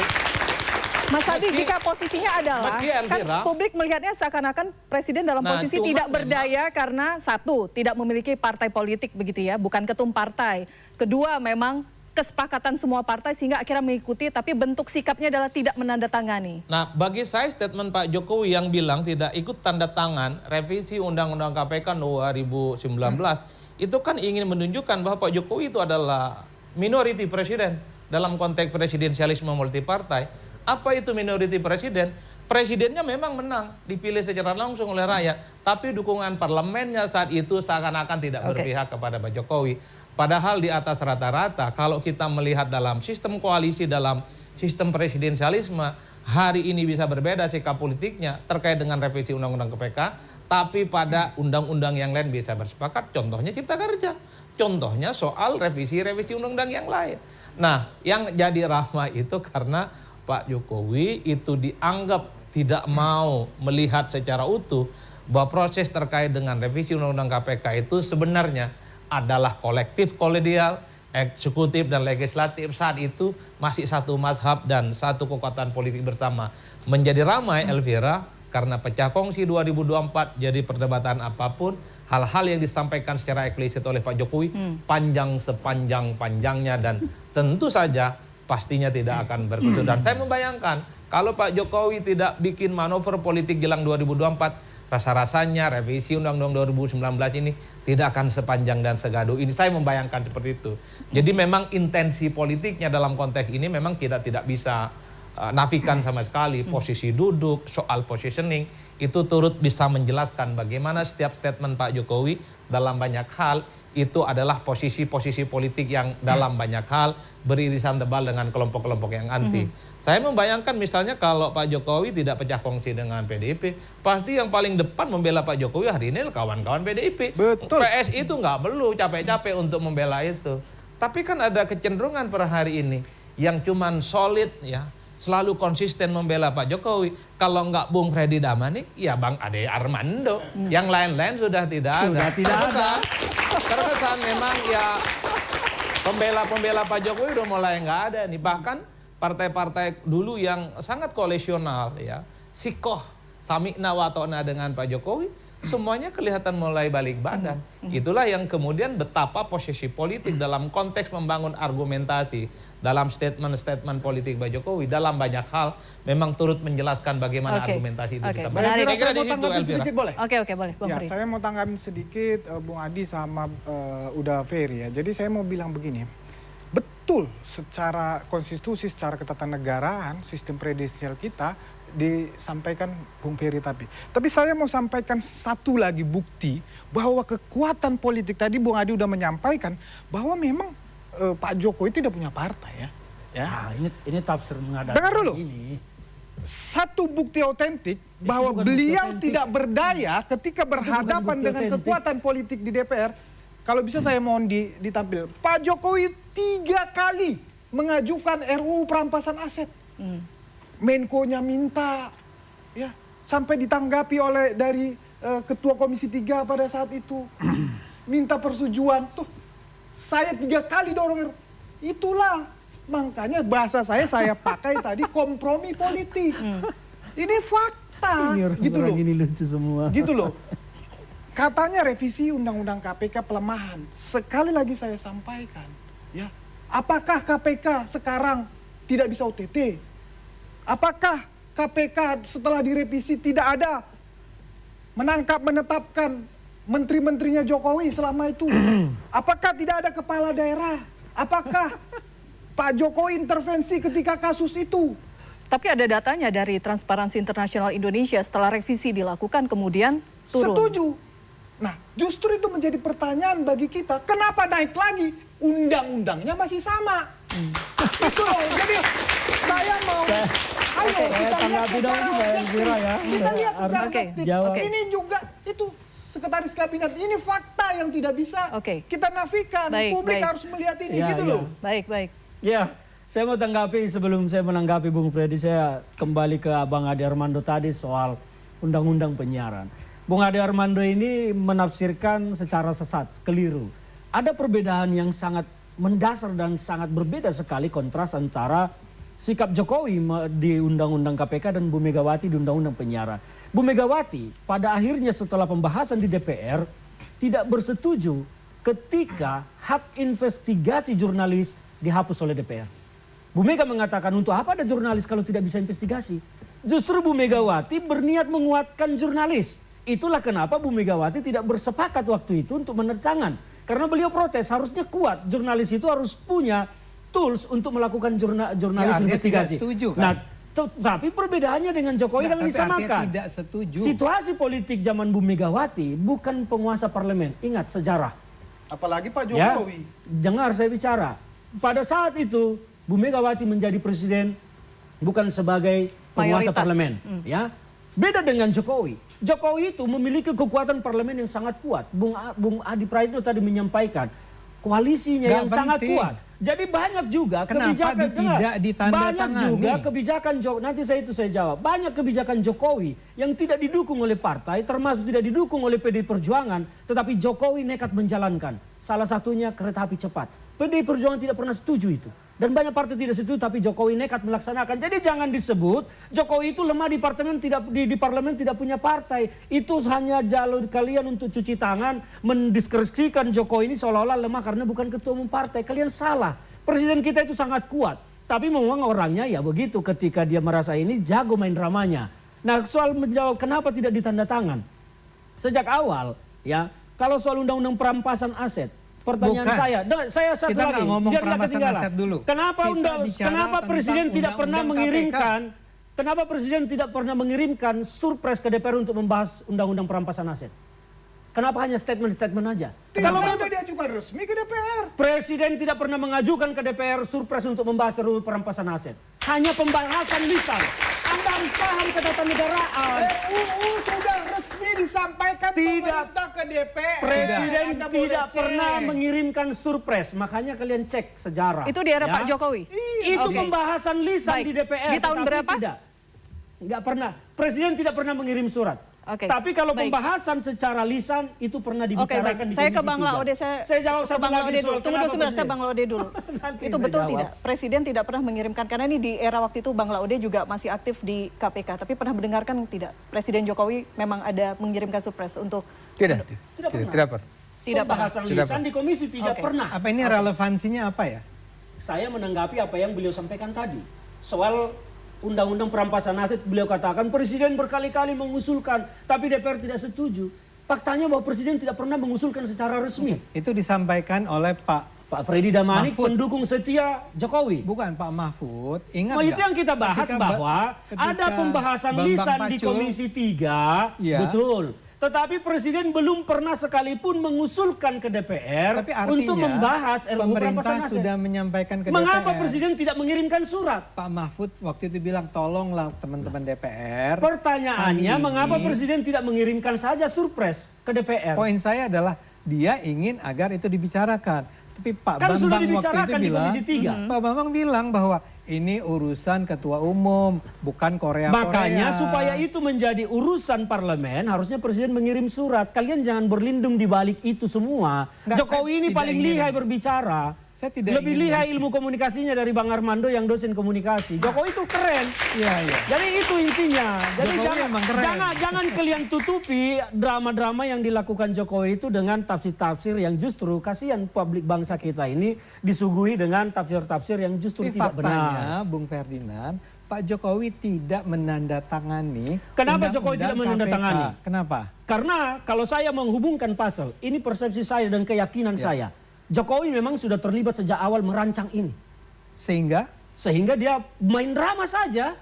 Mas Adi, jika posisinya adalah, kan publik melihatnya seakan-akan presiden dalam posisi tidak berdaya karena satu, tidak memiliki partai politik begitu ya, bukan ketum partai. Kedua, memang kesepakatan semua partai sehingga akhirnya mengikuti, tapi bentuk sikapnya adalah tidak menandatangani. Nah, bagi saya statement Pak Jokowi yang bilang tidak ikut tanda tangan revisi Undang-Undang KPK 2019, itu kan ingin menunjukkan bahwa Pak Jokowi itu adalah minority presiden dalam konteks presidensialisme multipartai. Apa itu minority presiden? Presidennya memang menang, dipilih secara langsung oleh rakyat, tapi dukungan parlemennya saat itu seakan-akan tidak berpihak kepada Pak Jokowi. Padahal di atas rata-rata, kalau kita melihat dalam sistem koalisi, dalam sistem presidensialisme, hari ini bisa berbeda sikap politiknya terkait dengan revisi Undang-Undang KPK, tapi pada undang-undang yang lain bisa bersepakat. Contohnya Cipta Kerja, contohnya soal revisi undang-undang yang lain. Nah, yang jadi ramai itu karena Pak Jokowi itu dianggap tidak mau melihat secara utuh bahwa proses terkait dengan revisi Undang-Undang KPK itu sebenarnya adalah kolektif kolegial, eksekutif dan legislatif saat itu masih satu mazhab dan satu kekuatan politik bersama. Menjadi ramai Elvira karena pecah kongsi 2024, jadi perdebatan apapun, hal-hal yang disampaikan secara eksplisit oleh Pak Jokowi panjang sepanjang-panjangnya dan tentu saja pastinya tidak akan berkutu. Dan saya membayangkan kalau Pak Jokowi tidak bikin manuver politik jelang 2024, rasa-rasanya revisi Undang-Undang 2019 ini tidak akan sepanjang dan segaduh ini. Saya membayangkan seperti itu. Jadi memang intensi politiknya dalam konteks ini memang kita tidak bisa nafikan sama sekali. Posisi duduk, soal positioning, itu turut bisa menjelaskan bagaimana setiap statement Pak Jokowi dalam banyak hal itu adalah posisi-posisi politik yang dalam banyak hal beririsan tebal dengan kelompok-kelompok yang anti. Saya membayangkan misalnya kalau Pak Jokowi tidak pecah kongsi dengan PDIP, pasti yang paling depan membela Pak Jokowi hari ini kawan-kawan PDIP. Betul. PSI itu nggak perlu capek-capek untuk membela itu. Tapi kan ada kecenderungan per hari ini yang cuman solid ya, selalu konsisten membela Pak Jokowi. Kalau nggak Bung Freddy Damani, ya Bang Ade Armando. Yang lain-lain sudah tidak ada. Terkesan memang ya pembela-pembela Pak Jokowi udah mulai nggak ada nih. Bahkan partai-partai dulu yang sangat koalisional ya, sikoh, sami'na wa ta'na dengan Pak Jokowi, semuanya kelihatan mulai balik badan. Itulah yang kemudian betapa posisi politik dalam konteks membangun argumentasi dalam statement-statement politik Pak Jokowi dalam banyak hal memang turut menjelaskan bagaimana argumentasi itu disampaikan. Saya kira di situ Elvira. Boleh? Oke, boleh. Ya, saya mau tanggapin sedikit Bung Adi sama udah Ferry ya. Jadi saya mau bilang begini. Betul secara konstitusi, secara ketatanegaraan sistem presidensial kita disampaikan Bung Ferry tapi saya mau sampaikan satu lagi bukti bahwa kekuatan politik tadi Bung Adi udah menyampaikan bahwa memang Pak Jokowi tidak punya partai ya. Ya, ini tafsir menghadap. Dengar dulu. Ini. Satu bukti otentik bahwa beliau tidak berdaya ketika berhadapan dengan kekuatan politik di DPR. Kalau bisa saya mohon ditampil. Pak Jokowi 3 kali mengajukan RUU perampasan aset. Menko-nya minta, ya, sampai ditanggapi oleh dari Ketua Komisi 3 pada saat itu. Minta persetujuan. Tuh, saya 3 kali dorong. Itulah. Makanya bahasa saya pakai tadi kompromi politik. Ini fakta, gitu loh. Ini lucu semua. Gitu loh. Katanya revisi Undang-Undang KPK pelemahan. Sekali lagi saya sampaikan, ya. Apakah KPK sekarang tidak bisa OTT? Apakah KPK setelah direvisi tidak ada menangkap, menetapkan menteri-menterinya Jokowi selama itu? Apakah tidak ada kepala daerah? Apakah Pak Jokowi intervensi ketika kasus itu? Tapi ada datanya dari Transparansi Internasional Indonesia setelah revisi dilakukan kemudian turun. Setuju. Nah, justru itu menjadi pertanyaan bagi kita. Kenapa naik lagi? Undang-undangnya masih sama. Itu loh. Jadi saya mau... Ayo kita lihat secara Kita lihat secara objektif. Ini juga itu Sekretaris Kabinet. Ini fakta yang tidak bisa kita nafikan. Publik harus melihat ini gitu loh. Baik. Ya, saya mau tanggapi sebelum saya menanggapi Bung Freddy, saya kembali ke Abang Ade Armando tadi soal undang-undang penyiaran. Bung Ade Armando ini menafsirkan secara sesat, keliru. Ada perbedaan yang sangat mendasar dan sangat berbeda sekali kontras antara sikap Jokowi di Undang-Undang KPK dan Bu Megawati di Undang-Undang Penyiaran. Bu Megawati pada akhirnya setelah pembahasan di DPR tidak bersetuju ketika hak investigasi jurnalis dihapus oleh DPR. Bu Mega mengatakan untuk apa ada jurnalis kalau tidak bisa investigasi? Justru Bu Megawati berniat menguatkan jurnalis. Itulah kenapa Bu Megawati tidak bersepakat waktu itu untuk menertangan. Karena beliau protes harusnya kuat. Jurnalis itu harus punya tools untuk melakukan jurnalis investigasi. Setuju, kan? Nah, tapi perbedaannya dengan Jokowi yang disamakan. Tidak setuju. Situasi politik zaman Bu Megawati bukan penguasa parlemen. Ingat sejarah. Apalagi Pak Jokowi. Ya, dengar saya bicara. Pada saat itu Bu Megawati menjadi presiden bukan sebagai penguasa parlemen, ya. Beda dengan Jokowi. Jokowi itu memiliki kekuatan parlemen yang sangat kuat. Bung Adi Praitno tadi menyampaikan koalisinya yang sangat kuat. Jadi banyak juga kebijakan kebijakan nanti saya jawab. Banyak kebijakan Jokowi yang tidak didukung oleh partai, termasuk tidak didukung oleh PDI Perjuangan, tetapi Jokowi nekat menjalankan. Salah satunya kereta api cepat. PDI Perjuangan tidak pernah setuju itu. Dan banyak partai tidak setuju, tapi Jokowi nekat melaksanakan. Jadi jangan disebut Jokowi itu lemah di parlemen tidak punya partai. Itu hanya jalur kalian untuk cuci tangan, mendiskresikan Jokowi ini seolah-olah lemah karena bukan ketua umum partai. Kalian salah. Presiden kita itu sangat kuat. Tapi memang orangnya ya begitu, ketika dia merasa ini jago main dramanya. Nah, soal menjawab kenapa tidak ditanda tangan. Sejak awal ya, kalau soal undang-undang perampasan aset, pertanyaan saya satu kita lagi, biar nggak ketinggalan. Kenapa Presiden tidak pernah mengirimkan? Kenapa Presiden tidak pernah mengirimkan surpres ke DPR untuk membahas undang-undang perampasan aset? Kenapa hanya statement-statement aja? Kalau udah diajukan resmi ke DPR. Presiden tidak pernah mengajukan ke DPR surpres untuk membahas RUU perampasan aset. Hanya pembahasan lisan. Anda harus paham ketatanegaraan. RUU sudah resmi disampaikan pemerintah ke DPR. Presiden tidak pernah mengirimkan surpres. Makanya kalian cek sejarah. Itu di era Pak Jokowi? Itu pembahasan lisan di DPR. Di tahun berapa? Tidak. Nggak pernah. Presiden tidak pernah mengirim surat. Tapi kalau pembahasan secara lisan itu pernah dibicarakan di Komisi 3. Saya ke Bang Laude, saya jawab satu lagi soal Tunggu sebentar, saya Bang Laude dulu. Itu betul tidak? Presiden tidak pernah mengirimkan, karena ini di era waktu itu Bang Laude juga masih aktif di KPK. Tapi pernah mendengarkan tidak? Presiden Jokowi memang ada mengirimkan surpres untuk... Tidak pernah. Pembahasan lisan di Komisi tidak pernah. Apa ini relevansinya apa ya? Saya menanggapi apa yang beliau sampaikan tadi. Soal undang-undang perampasan aset, beliau katakan Presiden berkali-kali mengusulkan, tapi DPR tidak setuju. Faktanya bahwa Presiden tidak pernah mengusulkan secara resmi. Itu disampaikan oleh Pak Freddy Damani, pendukung setia Jokowi. Bukan Pak Mahfud, ingat itu yang kita bahas bahwa ada pembahasan lisan di Komisi 3, betul. tetapi Presiden belum pernah sekalipun mengusulkan ke DPR Tapi artinya, untuk membahas RUU pemerintah perampasan aset. sudah menyampaikan ke Mengapa DPR. Presiden tidak mengirimkan surat? Pak Mahfud waktu itu bilang tolonglah teman-teman DPR. Pertanyaannya, kali mengapa ini- Presiden tidak mengirimkan saja surpres ke DPR? Poin saya adalah dia ingin agar itu dibicarakan. Tapi Pak Kan sudah Bambang waktu itu dibicarakan di bilang, Komisi 3. Pak Bambang bilang bahwa ini urusan ketua umum, bukan Korea. Makanya supaya itu menjadi urusan parlemen, harusnya Presiden mengirim surat. Kalian jangan berlindung di balik itu semua. Enggak, Jokowi saya ini tidak paling ingin. lihai berbicara. Saya tidak Lebih ingin lihai ilmu komunikasinya dari Bang Armando yang dosen komunikasi. Jokowi itu keren. Iya, iya. Jadi itu intinya. Jadi Jokowi emang keren. jangan kalian tutupi drama-drama yang dilakukan Jokowi itu dengan tafsir-tafsir yang justru kasihan publik bangsa kita ini disuguhi dengan tafsir-tafsir yang justru Tapi tidak faktanya, benar. Bung Ferdinand, Pak Jokowi tidak menandatangani. Kenapa Jokowi tidak undang-undang menandatangani? KPK. Kenapa? Karena kalau saya menghubungkan pasal, ini persepsi saya dan keyakinan Ya. saya. Jokowi memang sudah terlibat sejak awal merancang ini. Sehingga dia main drama saja.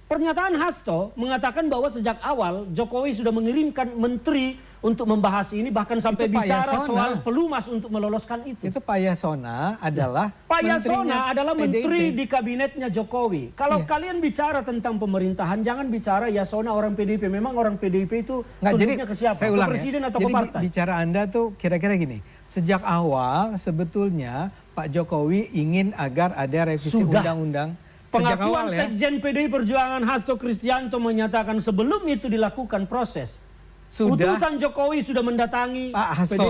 Pernyataan Hasto mengatakan bahwa sejak awal Jokowi sudah mengirimkan menteri untuk membahas ini, bahkan sampai Itu Pak bicara Yasona. soal pelumas untuk meloloskan itu. Itu Pak Yasona adalah Pak menterinya Yasona adalah menteri PDIP. di kabinetnya Jokowi. Kalau kalian bicara tentang pemerintahan, jangan bicara Yasona orang PDIP. Memang orang PDIP itu Nggak, jadi tunduknya ke siapa? saya Ke ulang presiden ya. atau Jadi ke partai? bicara Anda tuh kira-kira gini. Sejak awal sebetulnya Pak Jokowi ingin agar ada revisi Sudah. undang-undang. Sejak Pengakuan awal ya. Sekjen PDI Perjuangan Hasto Kristianto menyatakan sebelum itu dilakukan proses, Sudah. utusan Jokowi sudah mendatangi Pak Hasto.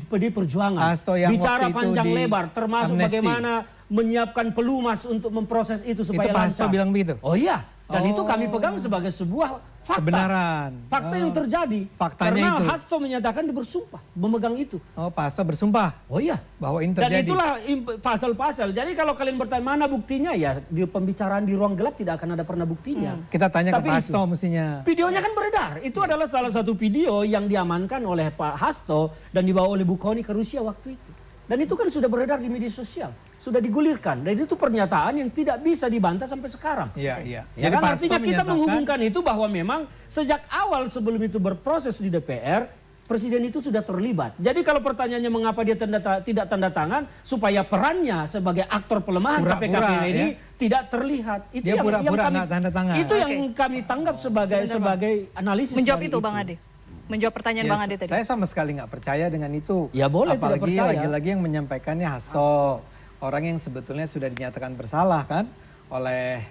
PDI Perjuangan. Hasto yang Bicara waktu itu panjang di lebar, termasuk amnesti. bagaimana menyiapkan pelumas untuk memproses itu supaya Itu Pak Hasto lancar. bilang begitu? Oh iya, dan itu Oh. kami pegang sebagai sebuah fakta. Kebenaran. Fakta yang terjadi. Faktanya Karena itu. Hasto menyatakan dia bersumpah, memegang itu. Oh, Pak Hasto bersumpah. Oh iya. Bahwa ini Dan terjadi. itulah pasal-pasal. Jadi kalau kalian bertanya mana buktinya, ya di pembicaraan di ruang gelap tidak akan ada pernah buktinya. Kita tanya Tapi ke Pak itu. Hasto mestinya. Videonya kan beredar. Itu adalah salah satu video yang diamankan oleh Pak Hasto dan dibawa oleh Bukhari ke Rusia waktu itu. Dan itu kan sudah beredar di media sosial. Sudah digulirkan. Dan itu pernyataan yang tidak bisa dibantah sampai sekarang. Iya, iya. Ya Jadi kan, Pak Hasto artinya kita menyatakan- menghubungkan itu bahwa memang sejak awal sebelum itu berproses di DPR, Presiden itu sudah terlibat. Jadi kalau pertanyaannya mengapa dia tidak tanda tangan, supaya perannya sebagai aktor pelemahan KPK Pura-pura, ini ya. tidak terlihat. Itu Dia pura-pura nggak tanda tangan. Itu yang kami tanggap sebagai analisis. Menjawab dari itu Bang Ade. Menjawab pertanyaan Ya, Bang Ade tadi. Saya sama sekali nggak percaya dengan itu. Ya boleh tidak Apalagi percaya. lagi-lagi yang menyampaikannya Hasto. Orang yang sebetulnya sudah dinyatakan bersalah kan oleh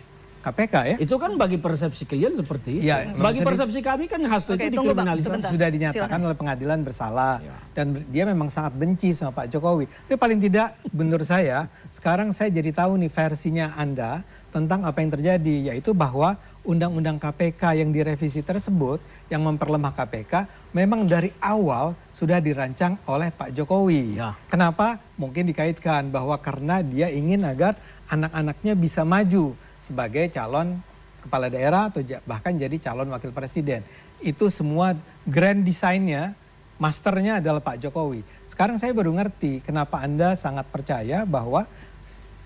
KPK ya. Itu kan bagi persepsi kalian seperti itu. Iya, Bagi maksudnya persepsi kami kan Hasto Oke, itu tunggu, Bang, dikriminalisasi. sebentar. Sudah dinyatakan oleh pengadilan bersalah dan dia memang sangat benci sama Pak Jokowi. Tapi paling tidak menurut saya sekarang saya jadi tahu nih versinya Anda tentang apa yang terjadi, yaitu bahwa undang-undang KPK yang direvisi tersebut yang memperlemah KPK memang dari awal sudah dirancang oleh Pak Jokowi. Kenapa? Mungkin dikaitkan bahwa karena dia ingin agar anak-anaknya bisa maju sebagai calon kepala daerah atau bahkan jadi calon wakil presiden. Itu semua grand desainnya, masternya adalah Pak Jokowi. Sekarang saya baru ngerti kenapa Anda sangat percaya bahwa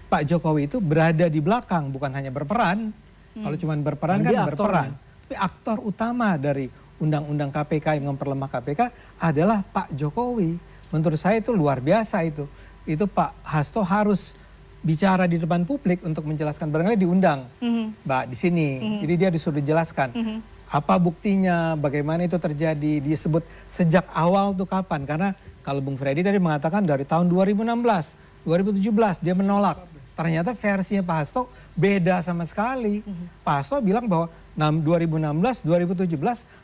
Pak Jokowi itu berada di belakang, bukan hanya berperan. Kalau cuma berperan Dan kan dia berperan. aktornya. Tapi aktor utama dari undang-undang KPK yang memperlemah KPK adalah Pak Jokowi. Menurut saya itu luar biasa itu. Itu Pak Hasto harus bicara di depan publik untuk menjelaskan, barangkali diundang Mbak di sini. Jadi dia disuruh jelaskan apa buktinya, bagaimana itu terjadi, disebut sejak awal tuh kapan. Karena kalau Bung Freddy tadi mengatakan dari tahun 2016, 2017 dia menolak. Ternyata versinya Pak Hasto beda sama sekali. Pak Hasto bilang bahwa 2016, 2017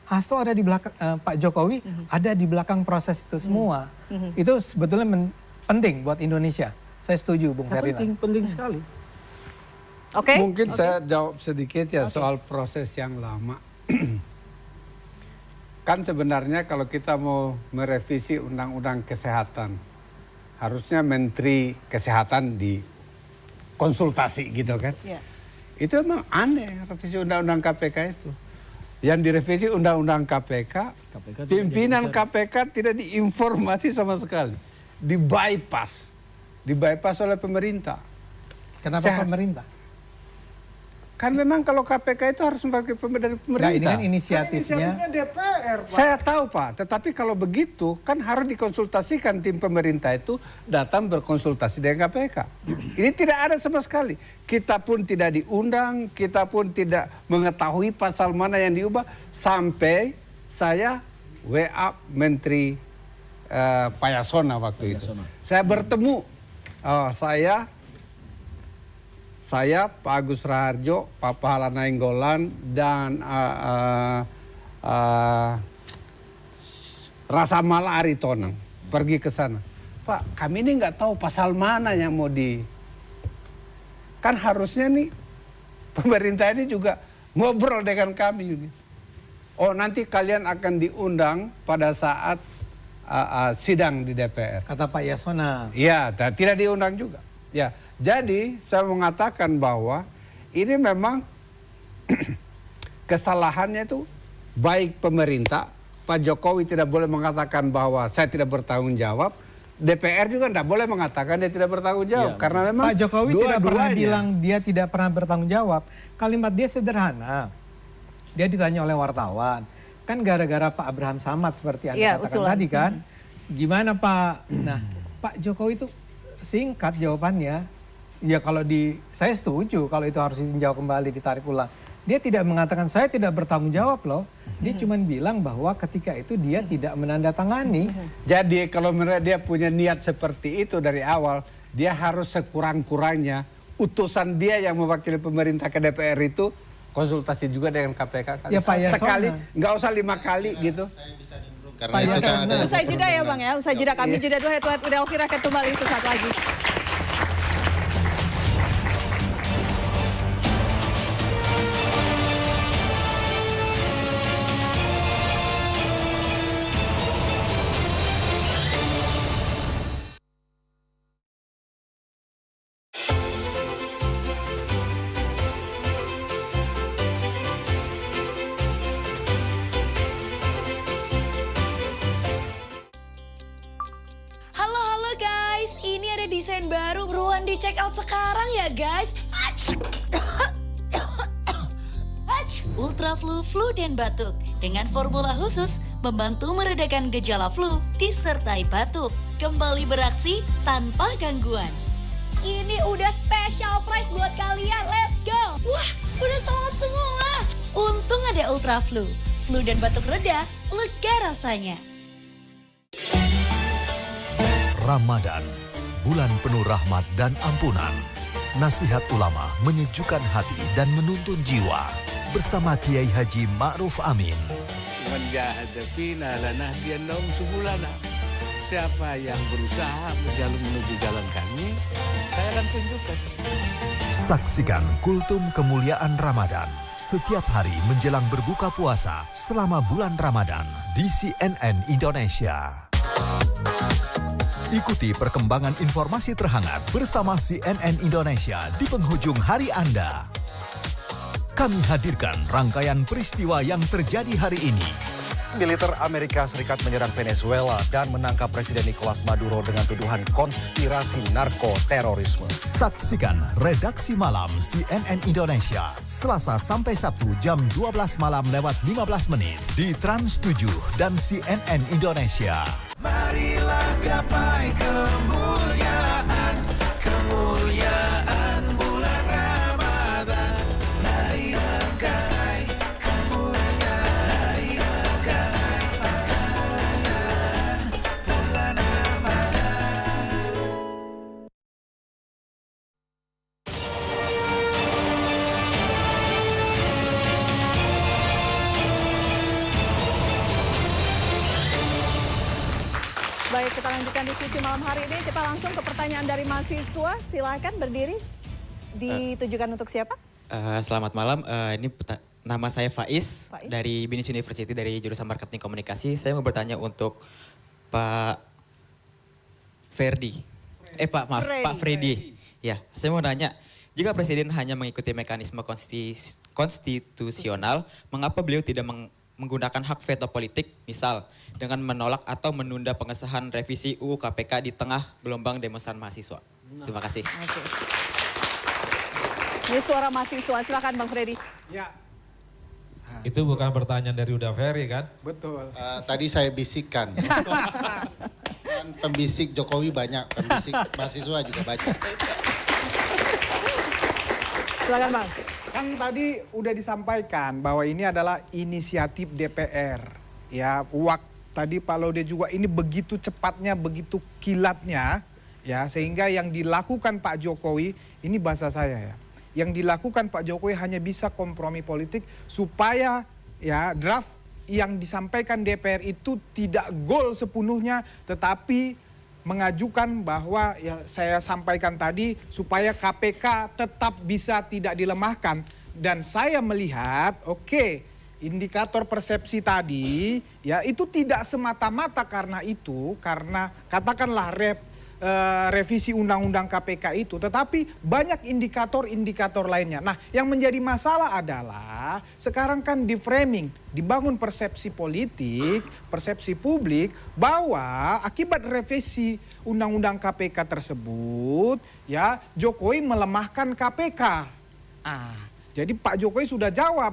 Hasto ada di belakang Pak Jokowi, ada di belakang proses itu semua. Itu sebetulnya penting buat Indonesia. Saya setuju Bung Ferdinand. Penting sekali. Oke. Mungkin saya jawab sedikit ya soal proses yang lama. Kan sebenarnya kalau kita mau merevisi undang-undang kesehatan, harusnya Menteri Kesehatan dikonsultasi gitu kan. Itu emang aneh revisi undang-undang KPK itu. Yang direvisi undang-undang KPK pimpinan KPK tidak diinformasi sama sekali. Di bypass oleh pemerintah. Kenapa pemerintah? Kan memang kalau KPK itu harus dari pemerintah. Nah, ini kan inisiatifnya DPR, Pak. Saya tahu Pak, tetapi kalau begitu kan harus dikonsultasikan, tim pemerintah itu datang berkonsultasi dengan KPK. Ini tidak ada sama sekali. Kita pun tidak diundang, kita pun tidak mengetahui pasal mana yang diubah sampai saya WA Menteri Pak Yasona waktu itu. Saya bertemu, saya, Pak Agus Raharjo, Pak Pahala Nainggolan, dan Rasa Mala Aritonang pergi ke sana. Pak, kami ini nggak tahu pasal mana yang mau Kan harusnya nih pemerintah ini juga ngobrol dengan kami. Oh, nanti kalian akan diundang pada saat sidang di DPR. Kata Pak Yasona. Iya, tidak diundang juga. Ya, jadi saya mengatakan bahwa ini memang kesalahannya itu baik pemerintah, Pak Jokowi tidak boleh mengatakan bahwa saya tidak bertanggung jawab, DPR juga tidak boleh mengatakan dia tidak bertanggung jawab, karena memang Pak Jokowi tidak pernah bilang dia tidak pernah bertanggung jawab. Kalimat dia sederhana. Dia ditanya oleh wartawan, kan gara-gara Pak Abraham Samad seperti Anda katakan tadi kan, gimana Pak? Nah, Pak Jokowi itu singkat jawabannya, ya kalau saya setuju kalau itu harus dijawab kembali, ditarik ulang. Dia tidak mengatakan saya tidak bertanggung jawab loh. Dia cuma bilang bahwa ketika itu dia tidak menandatangani. Jadi kalau dia punya niat seperti itu dari awal, dia harus sekurang-kurangnya utusan dia yang mewakili pemerintah ke DPR itu konsultasi juga dengan KPK. Ya, Pak Yasona. Sekali, nggak usah 5 kali gitu. Karena itu kan ada usai jeda ya Bang ya, usai jeda kami jeda dulu, head-to-head udah Elvira akan kembali sesaat lagi. Desain baru buruan di check out sekarang ya guys. Ultra Flu, flu dan batuk dengan formula khusus membantu meredakan gejala flu disertai batuk, kembali beraksi tanpa gangguan. Ini udah special price buat kalian, let's go. Wah, udah sold out semua. Untung ada Ultra Flu, flu dan batuk reda, lega rasanya. Ramadan, bulan penuh rahmat dan ampunan. Nasihat ulama menyejukkan hati dan menuntun jiwa. Bersama Kiai Haji Ma'ruf Amin. Siapa yang berusaha menuju jalan kami, saya akan tunjukkan. Saksikan Kultum Kemuliaan Ramadan setiap hari menjelang berbuka puasa selama bulan Ramadan di CNN Indonesia. Ikuti perkembangan informasi terhangat bersama CNN Indonesia di penghujung hari Anda. Kami hadirkan rangkaian peristiwa yang terjadi hari ini. Militer Amerika Serikat menyerang Venezuela dan menangkap Presiden Nicolas Maduro dengan tuduhan konspirasi narko-terorisme. Saksikan Redaksi Malam CNN Indonesia Selasa sampai Sabtu jam 12 malam lewat 15 menit di Trans 7 dan CNN Indonesia. Marilah gapai kemuliaan, kemuliaan bulan Ramadan. Marilah gapai kemuliaan, kemuliaan bulan Ramadan. Baik, kita lanjutkan diskusi malam hari ini. Kita langsung ke pertanyaan dari mahasiswa. Silakan berdiri. Ditujukan untuk siapa? Selamat malam. Nama saya Faiz dari BINUS University dari jurusan Marketing Komunikasi. Saya mau bertanya untuk Pak Ferdi. Pak Freddy. Ya, saya mau nanya, jika Presiden hanya mengikuti mekanisme konstitusional, mengapa beliau tidak menggunakan hak veto politik, misal dengan menolak atau menunda pengesahan revisi UU KPK di tengah gelombang demonstran mahasiswa? Terima kasih. Ini suara mahasiswa, silakan Bang Freddy. Ya. Itu bukan pertanyaan dari Uda Ferry kan? Betul. Tadi saya bisikkan. Kan pembisik Jokowi banyak, pembisik mahasiswa juga banyak. Silakan Bang. Kan tadi udah disampaikan bahwa ini adalah inisiatif DPR. Ya, tadi Pak Laude juga ini begitu cepatnya, begitu kilatnya, ya sehingga yang dilakukan Pak Jokowi ini bahasa saya ya. Yang dilakukan Pak Jokowi hanya bisa kompromi politik supaya ya draft yang disampaikan DPR itu tidak goal sepenuhnya, tetapi mengajukan bahwa ya saya sampaikan tadi supaya KPK tetap bisa tidak dilemahkan. Dan saya melihat oke, indikator persepsi tadi ya itu tidak semata-mata karena katakanlah revisi undang-undang KPK itu, tetapi banyak indikator-indikator lainnya. Nah, yang menjadi masalah adalah sekarang kan di framing, dibangun persepsi politik, persepsi publik bahwa akibat revisi undang-undang KPK tersebut, ya Jokowi melemahkan KPK. Jadi Pak Jokowi sudah jawab,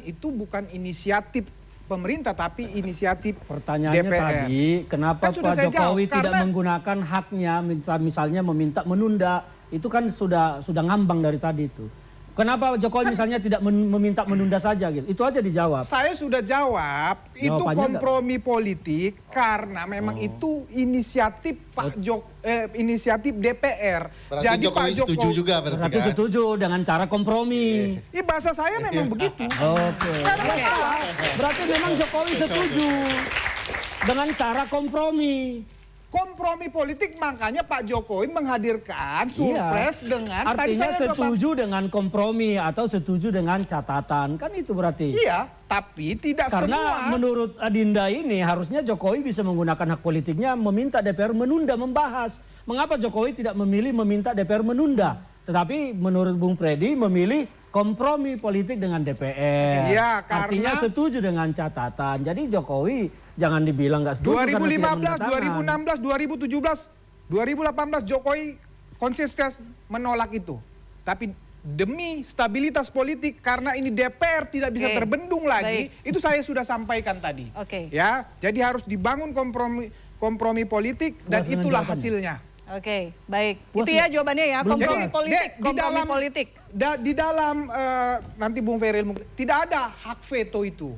itu bukan inisiatif pemerintah tapi inisiatif Pertanyaannya DPR. tadi, kenapa Kan sudah Pak saya Jokowi jawab, tidak menggunakan haknya, misalnya meminta menunda, itu kan sudah ngambang dari tadi itu. Kenapa Jokowi misalnya tidak meminta menunda saja gitu? Itu aja dijawab. Saya sudah jawab, itu Jawabannya kompromi politik karena memang itu inisiatif inisiatif DPR. Berarti Jadi Jokowi setuju juga Berarti setuju dengan cara kompromi. Bahasa saya memang begitu. Oke. Berarti memang Jokowi setuju dengan cara kompromi. Kompromi politik, makanya Pak Jokowi menghadirkan surpres dengan artinya tadi saya setuju dengan kompromi atau setuju dengan catatan, kan itu berarti. Iya, tapi tidak karena semua. Menurut Adinda ini harusnya Jokowi bisa menggunakan hak politiknya meminta DPR menunda membahas. Mengapa Jokowi tidak memilih meminta DPR menunda, tetapi menurut Bung Freddy memilih kompromi politik dengan DPR. Iya, karena artinya setuju dengan catatan. Jadi Jokowi jangan dibilang nggak setuju 2015, 2016, 2017, 2018 Jokowi konsisten menolak itu. Tapi demi stabilitas politik karena ini DPR tidak bisa terbendung lagi, itu saya sudah sampaikan tadi. Ya, jadi harus dibangun kompromi politik dan itulah hasilnya. Oke, baik. Itu ya jawabannya ya, kompromi politik, kompromi politik. Di dalam nanti Bung Feril tidak ada hak veto itu.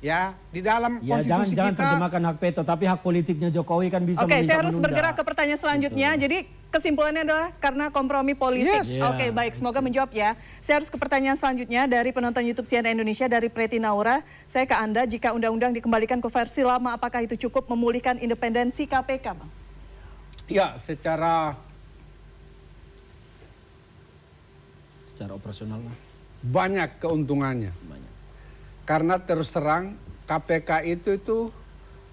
Ya, di dalam konstitusi jangan kita. terjemahkan hak veto, tapi hak politiknya Jokowi kan bisa meminta Oke, saya harus menunda. bergerak ke pertanyaan selanjutnya. Jadi kesimpulannya adalah karena kompromi politik. Yes. Oke, baik. Semoga menjawab ya. Saya harus ke pertanyaan selanjutnya dari penonton YouTube CNN Indonesia dari Preti Naura. Saya ke Anda, jika undang-undang dikembalikan ke versi lama, apakah itu cukup memulihkan independensi KPK, Bang? Ya, secara operasional banyak keuntungannya. Karena terus terang KPK itu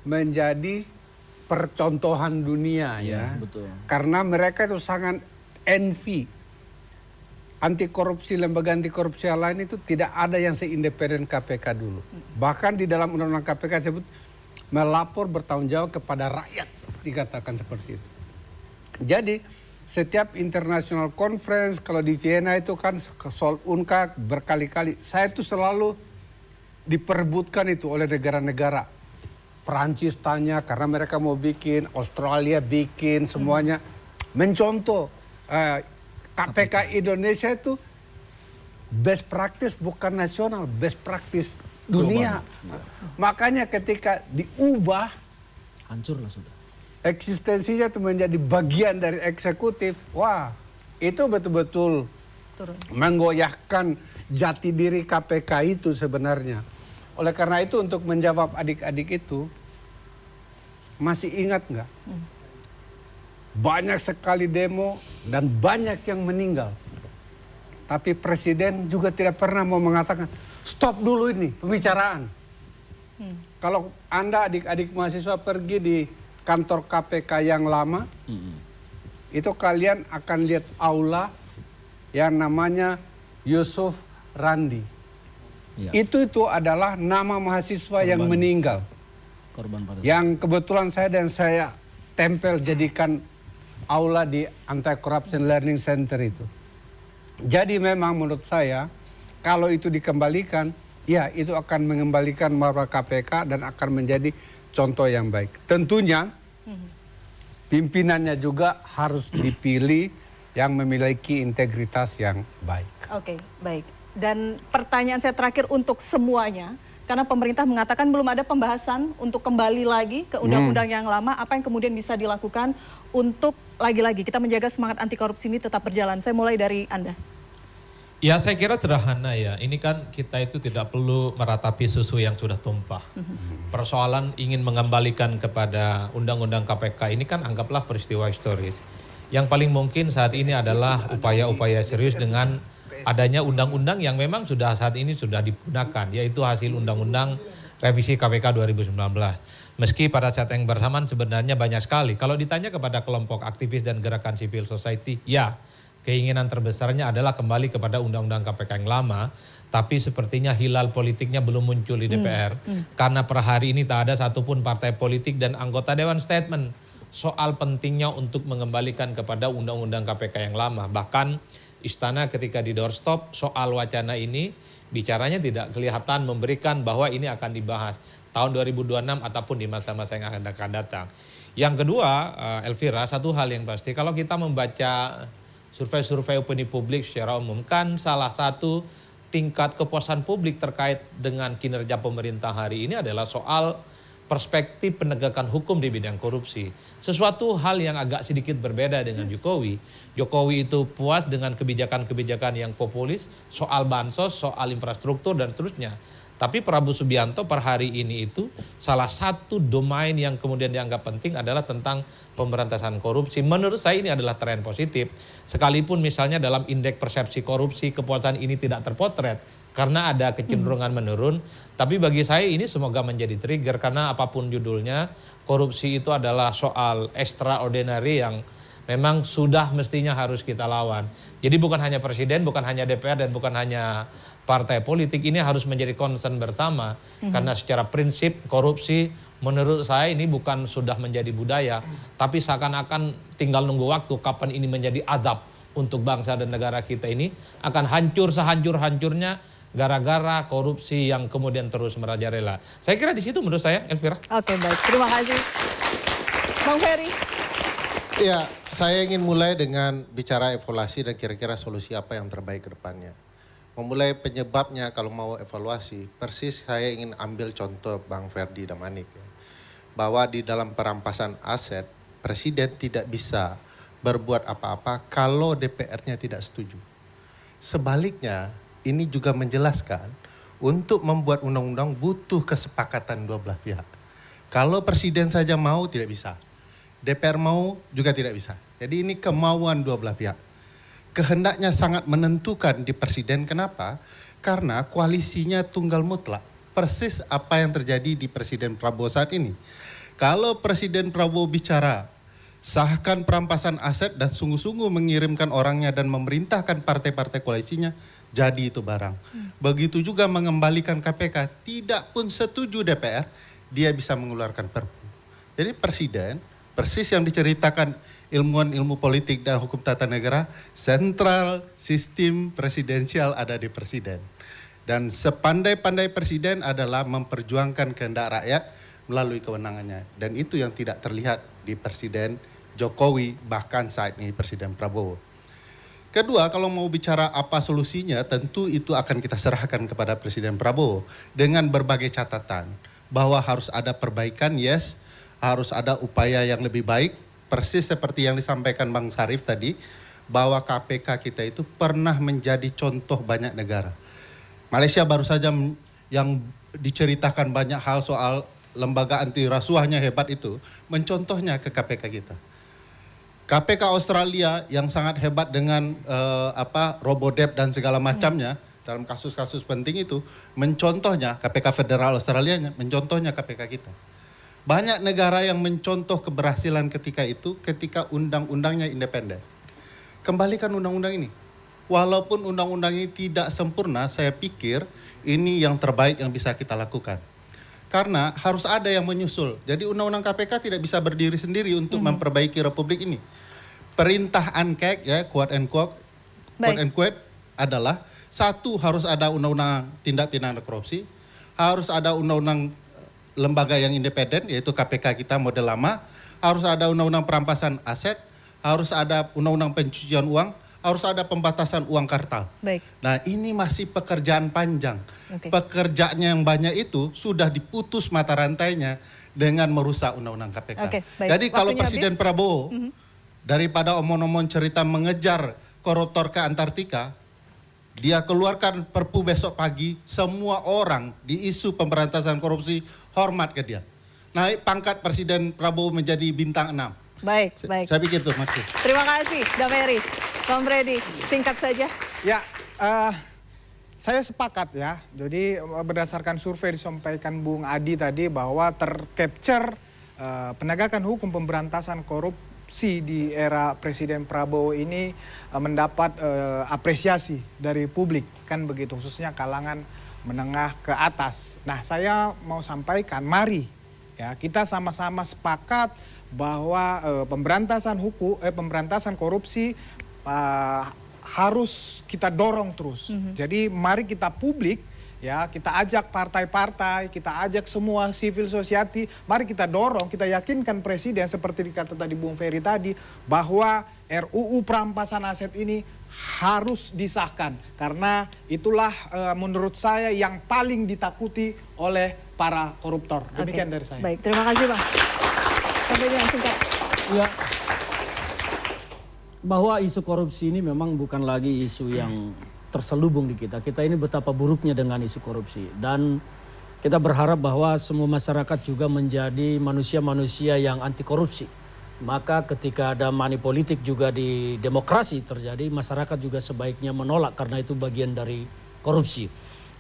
menjadi percontohan dunia ya. Betul. Karena mereka itu sangat envy. Lembaga anti korupsi yang lain itu tidak ada yang seindependen KPK dulu. Bahkan di dalam undang-undang KPK disebut melapor bertanggung jawab kepada rakyat, dikatakan seperti itu. Jadi setiap international conference, kalau di Vienna itu kan soal UNCAC berkali-kali, saya itu selalu diperebutkan itu oleh negara-negara. Perancis tanya karena mereka mau bikin, Australia bikin, semuanya mencontoh KPK Indonesia itu best practice bukan nasional, best practice dunia. Makanya ketika diubah, hancurlah sudah. Eksistensinya itu menjadi bagian dari eksekutif, wah itu betul-betul menggoyahkan jati diri KPK itu sebenarnya. Oleh karena itu untuk menjawab adik-adik itu, masih ingat nggak? Banyak sekali demo dan banyak yang meninggal. Tapi Presiden juga tidak pernah mau mengatakan, stop dulu ini pembicaraan. Kalau Anda adik-adik mahasiswa pergi di kantor KPK yang lama, itu kalian akan lihat aula yang namanya Yusuf Randi. Ya. Itu adalah nama mahasiswa yang meninggal. Korban pada yang kebetulan saya tempel jadikan aula di Anti Corruption Learning Center itu. Jadi memang menurut saya kalau itu dikembalikan, ya itu akan mengembalikan marwah KPK dan akan menjadi contoh yang baik. Tentunya pimpinannya juga harus dipilih yang memiliki integritas yang baik. Oke, baik. Dan pertanyaan saya terakhir untuk semuanya, karena pemerintah mengatakan belum ada pembahasan untuk kembali lagi ke undang-undang yang lama, apa yang kemudian bisa dilakukan untuk lagi-lagi kita menjaga semangat anti korupsi ini tetap berjalan? Saya mulai dari Anda. Ya saya kira sederhana ya, ini kan kita itu tidak perlu meratapi susu yang sudah tumpah. Persoalan ingin mengembalikan kepada undang-undang KPK ini kan anggaplah peristiwa historis. Yang paling mungkin saat ini adalah upaya-upaya serius dengan adanya undang-undang yang memang sudah saat ini sudah digunakan, yaitu hasil undang-undang revisi KPK 2019. Meski pada saat yang bersamaan sebenarnya banyak sekali. Kalau ditanya kepada kelompok aktivis dan gerakan civil society, ya keinginan terbesarnya adalah kembali kepada undang-undang KPK yang lama, tapi sepertinya hilal politiknya belum muncul di DPR. Karena per hari ini tak ada satupun partai politik dan anggota Dewan statement soal pentingnya untuk mengembalikan kepada undang-undang KPK yang lama. Bahkan Istana ketika di doorstop soal wacana ini bicaranya tidak kelihatan memberikan bahwa ini akan dibahas tahun 2026 ataupun di masa-masa yang akan datang. Yang kedua, Elvira, satu hal yang pasti kalau kita membaca survei-survei opini publik secara umum kan salah satu tingkat kepuasan publik terkait dengan kinerja pemerintah hari ini adalah soal perspektif penegakan hukum di bidang korupsi. Sesuatu hal yang agak sedikit berbeda dengan Jokowi. Jokowi itu puas dengan kebijakan-kebijakan yang populis, soal bansos, soal infrastruktur dan seterusnya. Tapi Prabowo Subianto per hari ini itu salah satu domain yang kemudian dianggap penting adalah tentang pemberantasan korupsi. Menurut saya ini adalah tren positif. Sekalipun misalnya dalam indeks persepsi korupsi kepuasan ini tidak terpotret karena ada kecenderungan menurun. Tapi bagi saya ini semoga menjadi trigger karena apapun judulnya, korupsi itu adalah soal extraordinary yang memang sudah mestinya harus kita lawan. Jadi bukan hanya presiden, bukan hanya DPR dan bukan hanya partai politik, ini harus menjadi concern bersama. Karena secara prinsip korupsi menurut saya ini bukan sudah menjadi budaya, tapi seakan-akan tinggal nunggu waktu kapan ini menjadi azab untuk bangsa dan negara kita ini akan hancur sehancur-hancurnya gara-gara korupsi yang kemudian terus merajalela. Saya kira di situ menurut saya, Elvira. Oke, baik. Terima kasih. Bang Ferry. Ya, saya ingin mulai dengan bicara evaluasi dan kira-kira solusi apa yang terbaik ke depannya. Memulai penyebabnya kalau mau evaluasi, persis saya ingin ambil contoh Bang Ferdi Damanik. Ya, bahwa di dalam perampasan aset, Presiden tidak bisa berbuat apa-apa kalau DPR-nya tidak setuju. Sebaliknya, ini juga menjelaskan untuk membuat undang-undang butuh kesepakatan dua belah pihak. Kalau Presiden saja mau tidak bisa. DPR mau juga tidak bisa. Jadi ini kemauan dua belah pihak. Kehendaknya sangat menentukan di Presiden. Kenapa? Karena koalisinya tunggal mutlak. Persis apa yang terjadi di Presiden Prabowo saat ini. Kalau Presiden Prabowo bicara sahkan perampasan aset dan sungguh-sungguh mengirimkan orangnya dan memerintahkan partai-partai koalisinya, jadi itu barang. Begitu juga mengembalikan KPK, tidak pun setuju DPR, dia bisa mengeluarkan Perpu. Jadi Presiden, persis yang diceritakan ilmuwan ilmu politik dan hukum tata negara, sentral sistem presidensial ada di Presiden. Dan sepandai-pandai Presiden adalah memperjuangkan kehendak rakyat melalui kewenangannya. Dan itu yang tidak terlihat di Presiden Jokowi, bahkan saat ini Presiden Prabowo. Kedua, kalau mau bicara apa solusinya, tentu itu akan kita serahkan kepada Presiden Prabowo dengan berbagai catatan. Bahwa harus ada perbaikan, yes, harus ada upaya yang lebih baik, persis seperti yang disampaikan Bang Sarif tadi, bahwa KPK kita itu pernah menjadi contoh banyak negara. Malaysia baru saja yang diceritakan banyak hal soal lembaga anti rasuahnya hebat itu, mencontohnya ke KPK kita. KPK Australia yang sangat hebat dengan Robodep dan segala macamnya dalam kasus-kasus penting itu, mencontohnya KPK Federal Australia, mencontohnya KPK kita. Banyak negara yang mencontoh keberhasilan ketika itu, ketika undang-undangnya independen. Kembalikan undang-undang ini. Walaupun undang-undang ini tidak sempurna, saya pikir ini yang terbaik yang bisa kita lakukan. Karena harus ada yang menyusul. Jadi undang-undang KPK tidak bisa berdiri sendiri untuk memperbaiki republik ini. Perintah ANKEK, ya, quote and quote, quote and quote adalah satu, harus ada undang-undang tindak pidana korupsi, harus ada undang-undang lembaga yang independen yaitu KPK kita model lama, harus ada undang-undang perampasan aset, harus ada undang-undang pencucian uang, harus ada pembatasan uang kartal. Baik. Nah, ini masih pekerjaan panjang. Pekerjaannya yang banyak itu sudah diputus mata rantainya dengan merusak undang-undang KPK. Jadi kalau Presiden Prabowo daripada omong-omong cerita mengejar koruptor ke Antartika, dia keluarkan Perpu besok pagi, semua orang di isu pemberantasan korupsi hormat ke dia. Naik pangkat Presiden Prabowo menjadi bintang 6. Baik. Saya pikir itu maksud. Terima kasih, Dameri. Bang Freddy, singkat saja. Ya, saya sepakat ya. Jadi berdasarkan survei disampaikan Bung Adi tadi bahwa tercapture penegakan hukum pemberantasan korupsi di era Presiden Prabowo ini mendapat apresiasi dari publik, kan begitu, khususnya kalangan menengah ke atas. Nah, saya mau sampaikan, mari ya kita sama-sama sepakat bahwa pemberantasan korupsi harus kita dorong terus. Jadi mari kita publik ya, kita ajak partai-partai, kita ajak semua civil society, mari kita dorong, kita yakinkan Presiden seperti dikata tadi Bung Ferry tadi bahwa RUU perampasan aset ini harus disahkan karena itulah menurut saya yang paling ditakuti oleh para koruptor. Demikian dari saya. Baik, terima kasih Bang. Sampai yang singkat. Ya, bahwa isu korupsi ini memang bukan lagi isu yang terselubung di kita. Kita ini betapa buruknya dengan isu korupsi. Dan kita berharap bahwa semua masyarakat juga menjadi manusia-manusia yang anti korupsi. Maka ketika ada money politik juga di demokrasi terjadi, masyarakat juga sebaiknya menolak karena itu bagian dari korupsi.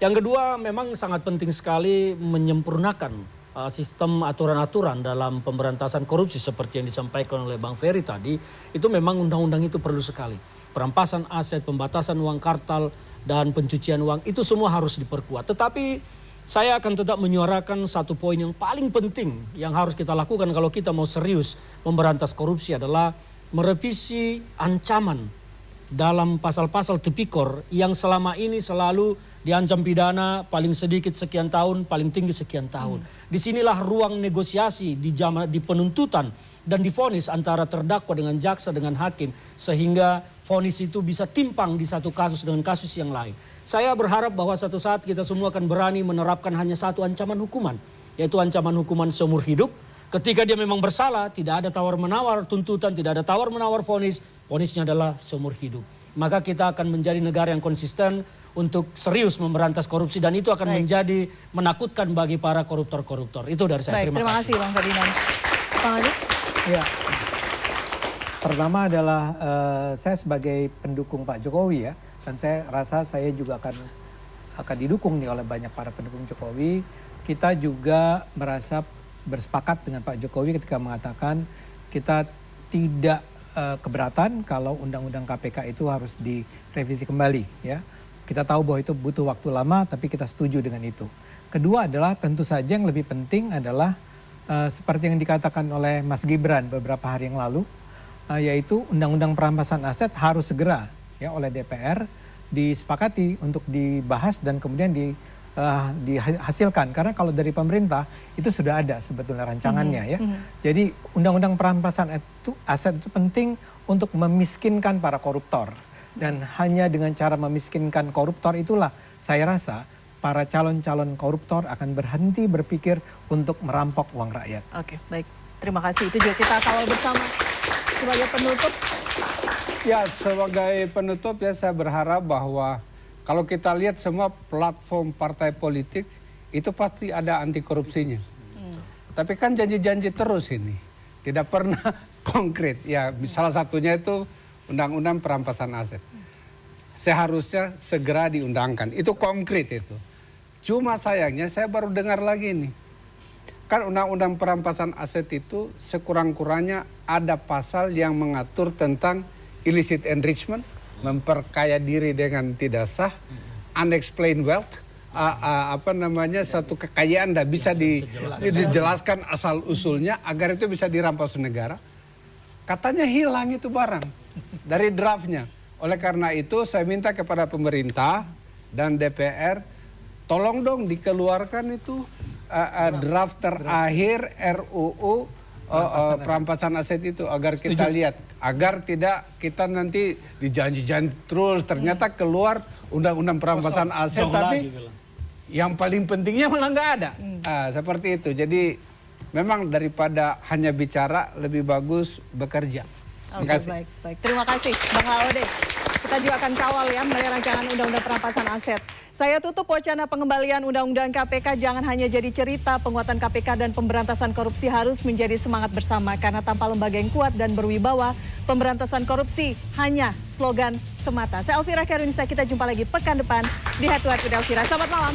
Yang kedua, memang sangat penting sekali menyempurnakan sistem aturan-aturan dalam pemberantasan korupsi seperti yang disampaikan oleh Bang Ferry tadi. Itu memang undang-undang itu perlu sekali. Perampasan aset, pembatasan uang kartal, dan pencucian uang itu semua harus diperkuat. Tetapi saya akan tetap menyuarakan satu poin yang paling penting yang harus kita lakukan kalau kita mau serius memberantas korupsi adalah merevisi ancaman dalam pasal-pasal tipikor yang selama ini selalu diancam pidana paling sedikit sekian tahun, paling tinggi sekian tahun. Disinilah ruang negosiasi di penuntutan dan divonis antara terdakwa dengan jaksa dengan hakim sehingga vonis itu bisa timpang di satu kasus dengan kasus yang lain. Saya berharap bahwa suatu saat kita semua akan berani menerapkan hanya satu ancaman hukuman, yaitu ancaman hukuman seumur hidup. Ketika dia memang bersalah, tidak ada tawar-menawar tuntutan, tidak ada tawar-menawar vonis, vonisnya adalah seumur hidup. Maka kita akan menjadi negara yang konsisten untuk serius memberantas korupsi dan itu akan menjadi menakutkan bagi para koruptor-koruptor. Itu dari saya. Baik, terima kasih Bang Ferdinand. Bang Adi? Ya. Pertama adalah saya sebagai pendukung Pak Jokowi ya, dan saya rasa saya juga akan didukung nih oleh banyak para pendukung Jokowi. Kita juga merasa bersepakat dengan Pak Jokowi ketika mengatakan kita tidak keberatan kalau undang-undang KPK itu harus direvisi kembali ya. Kita tahu bahwa itu butuh waktu lama tapi kita setuju dengan itu. Kedua adalah tentu saja yang lebih penting adalah seperti yang dikatakan oleh Mas Gibran beberapa hari yang lalu, yaitu undang-undang perampasan aset harus segera ya oleh DPR disepakati untuk dibahas dan kemudian dihasilkan, karena kalau dari pemerintah itu sudah ada sebetulnya rancangannya ya. Jadi undang-undang perampasan aset itu penting untuk memiskinkan para koruptor, dan hanya dengan cara memiskinkan koruptor itulah saya rasa para calon-calon koruptor akan berhenti berpikir untuk merampok uang rakyat. Oke, baik. Terima kasih. Itu juga kita kawal bersama. Sebagai penutup. Ya, sebagai penutup ya saya berharap bahwa kalau kita lihat semua platform partai politik itu pasti ada anti korupsinya. Tapi kan janji-janji terus ini. Tidak pernah konkret. Ya, salah satunya itu undang-undang perampasan aset. Seharusnya segera diundangkan. Itu konkret itu. Cuma sayangnya saya baru dengar lagi nih. Kan undang-undang perampasan aset itu sekurang-kurangnya ada pasal yang mengatur tentang illicit enrichment, memperkaya diri dengan tidak sah, unexplained wealth, satu kekayaan tidak bisa dijelaskan asal usulnya agar itu bisa dirampas negara. Katanya hilang itu barang dari draftnya. Oleh karena itu saya minta kepada pemerintah dan DPR, tolong dong dikeluarkan itu draft terakhir RUU perampasan aset itu agar kita lihat, agar tidak kita nanti dijanji-janji terus ternyata keluar undang-undang perampasan aset tapi yang paling pentingnya malah nggak ada. Seperti itu. Jadi memang daripada hanya bicara lebih bagus bekerja. Terima kasih. Baik. Terima kasih Bang Laode. Kita juga akan kawal ya rancangan undang-undang perampasan aset. Saya tutup wacana pengembalian undang-undang KPK jangan hanya jadi cerita. Penguatan KPK dan pemberantasan korupsi harus menjadi semangat bersama. Karena tanpa lembaga yang kuat dan berwibawa, pemberantasan korupsi hanya slogan semata. Saya Elvira Karunisa, kita jumpa lagi pekan depan di Head to Head with Elvira. Selamat malam.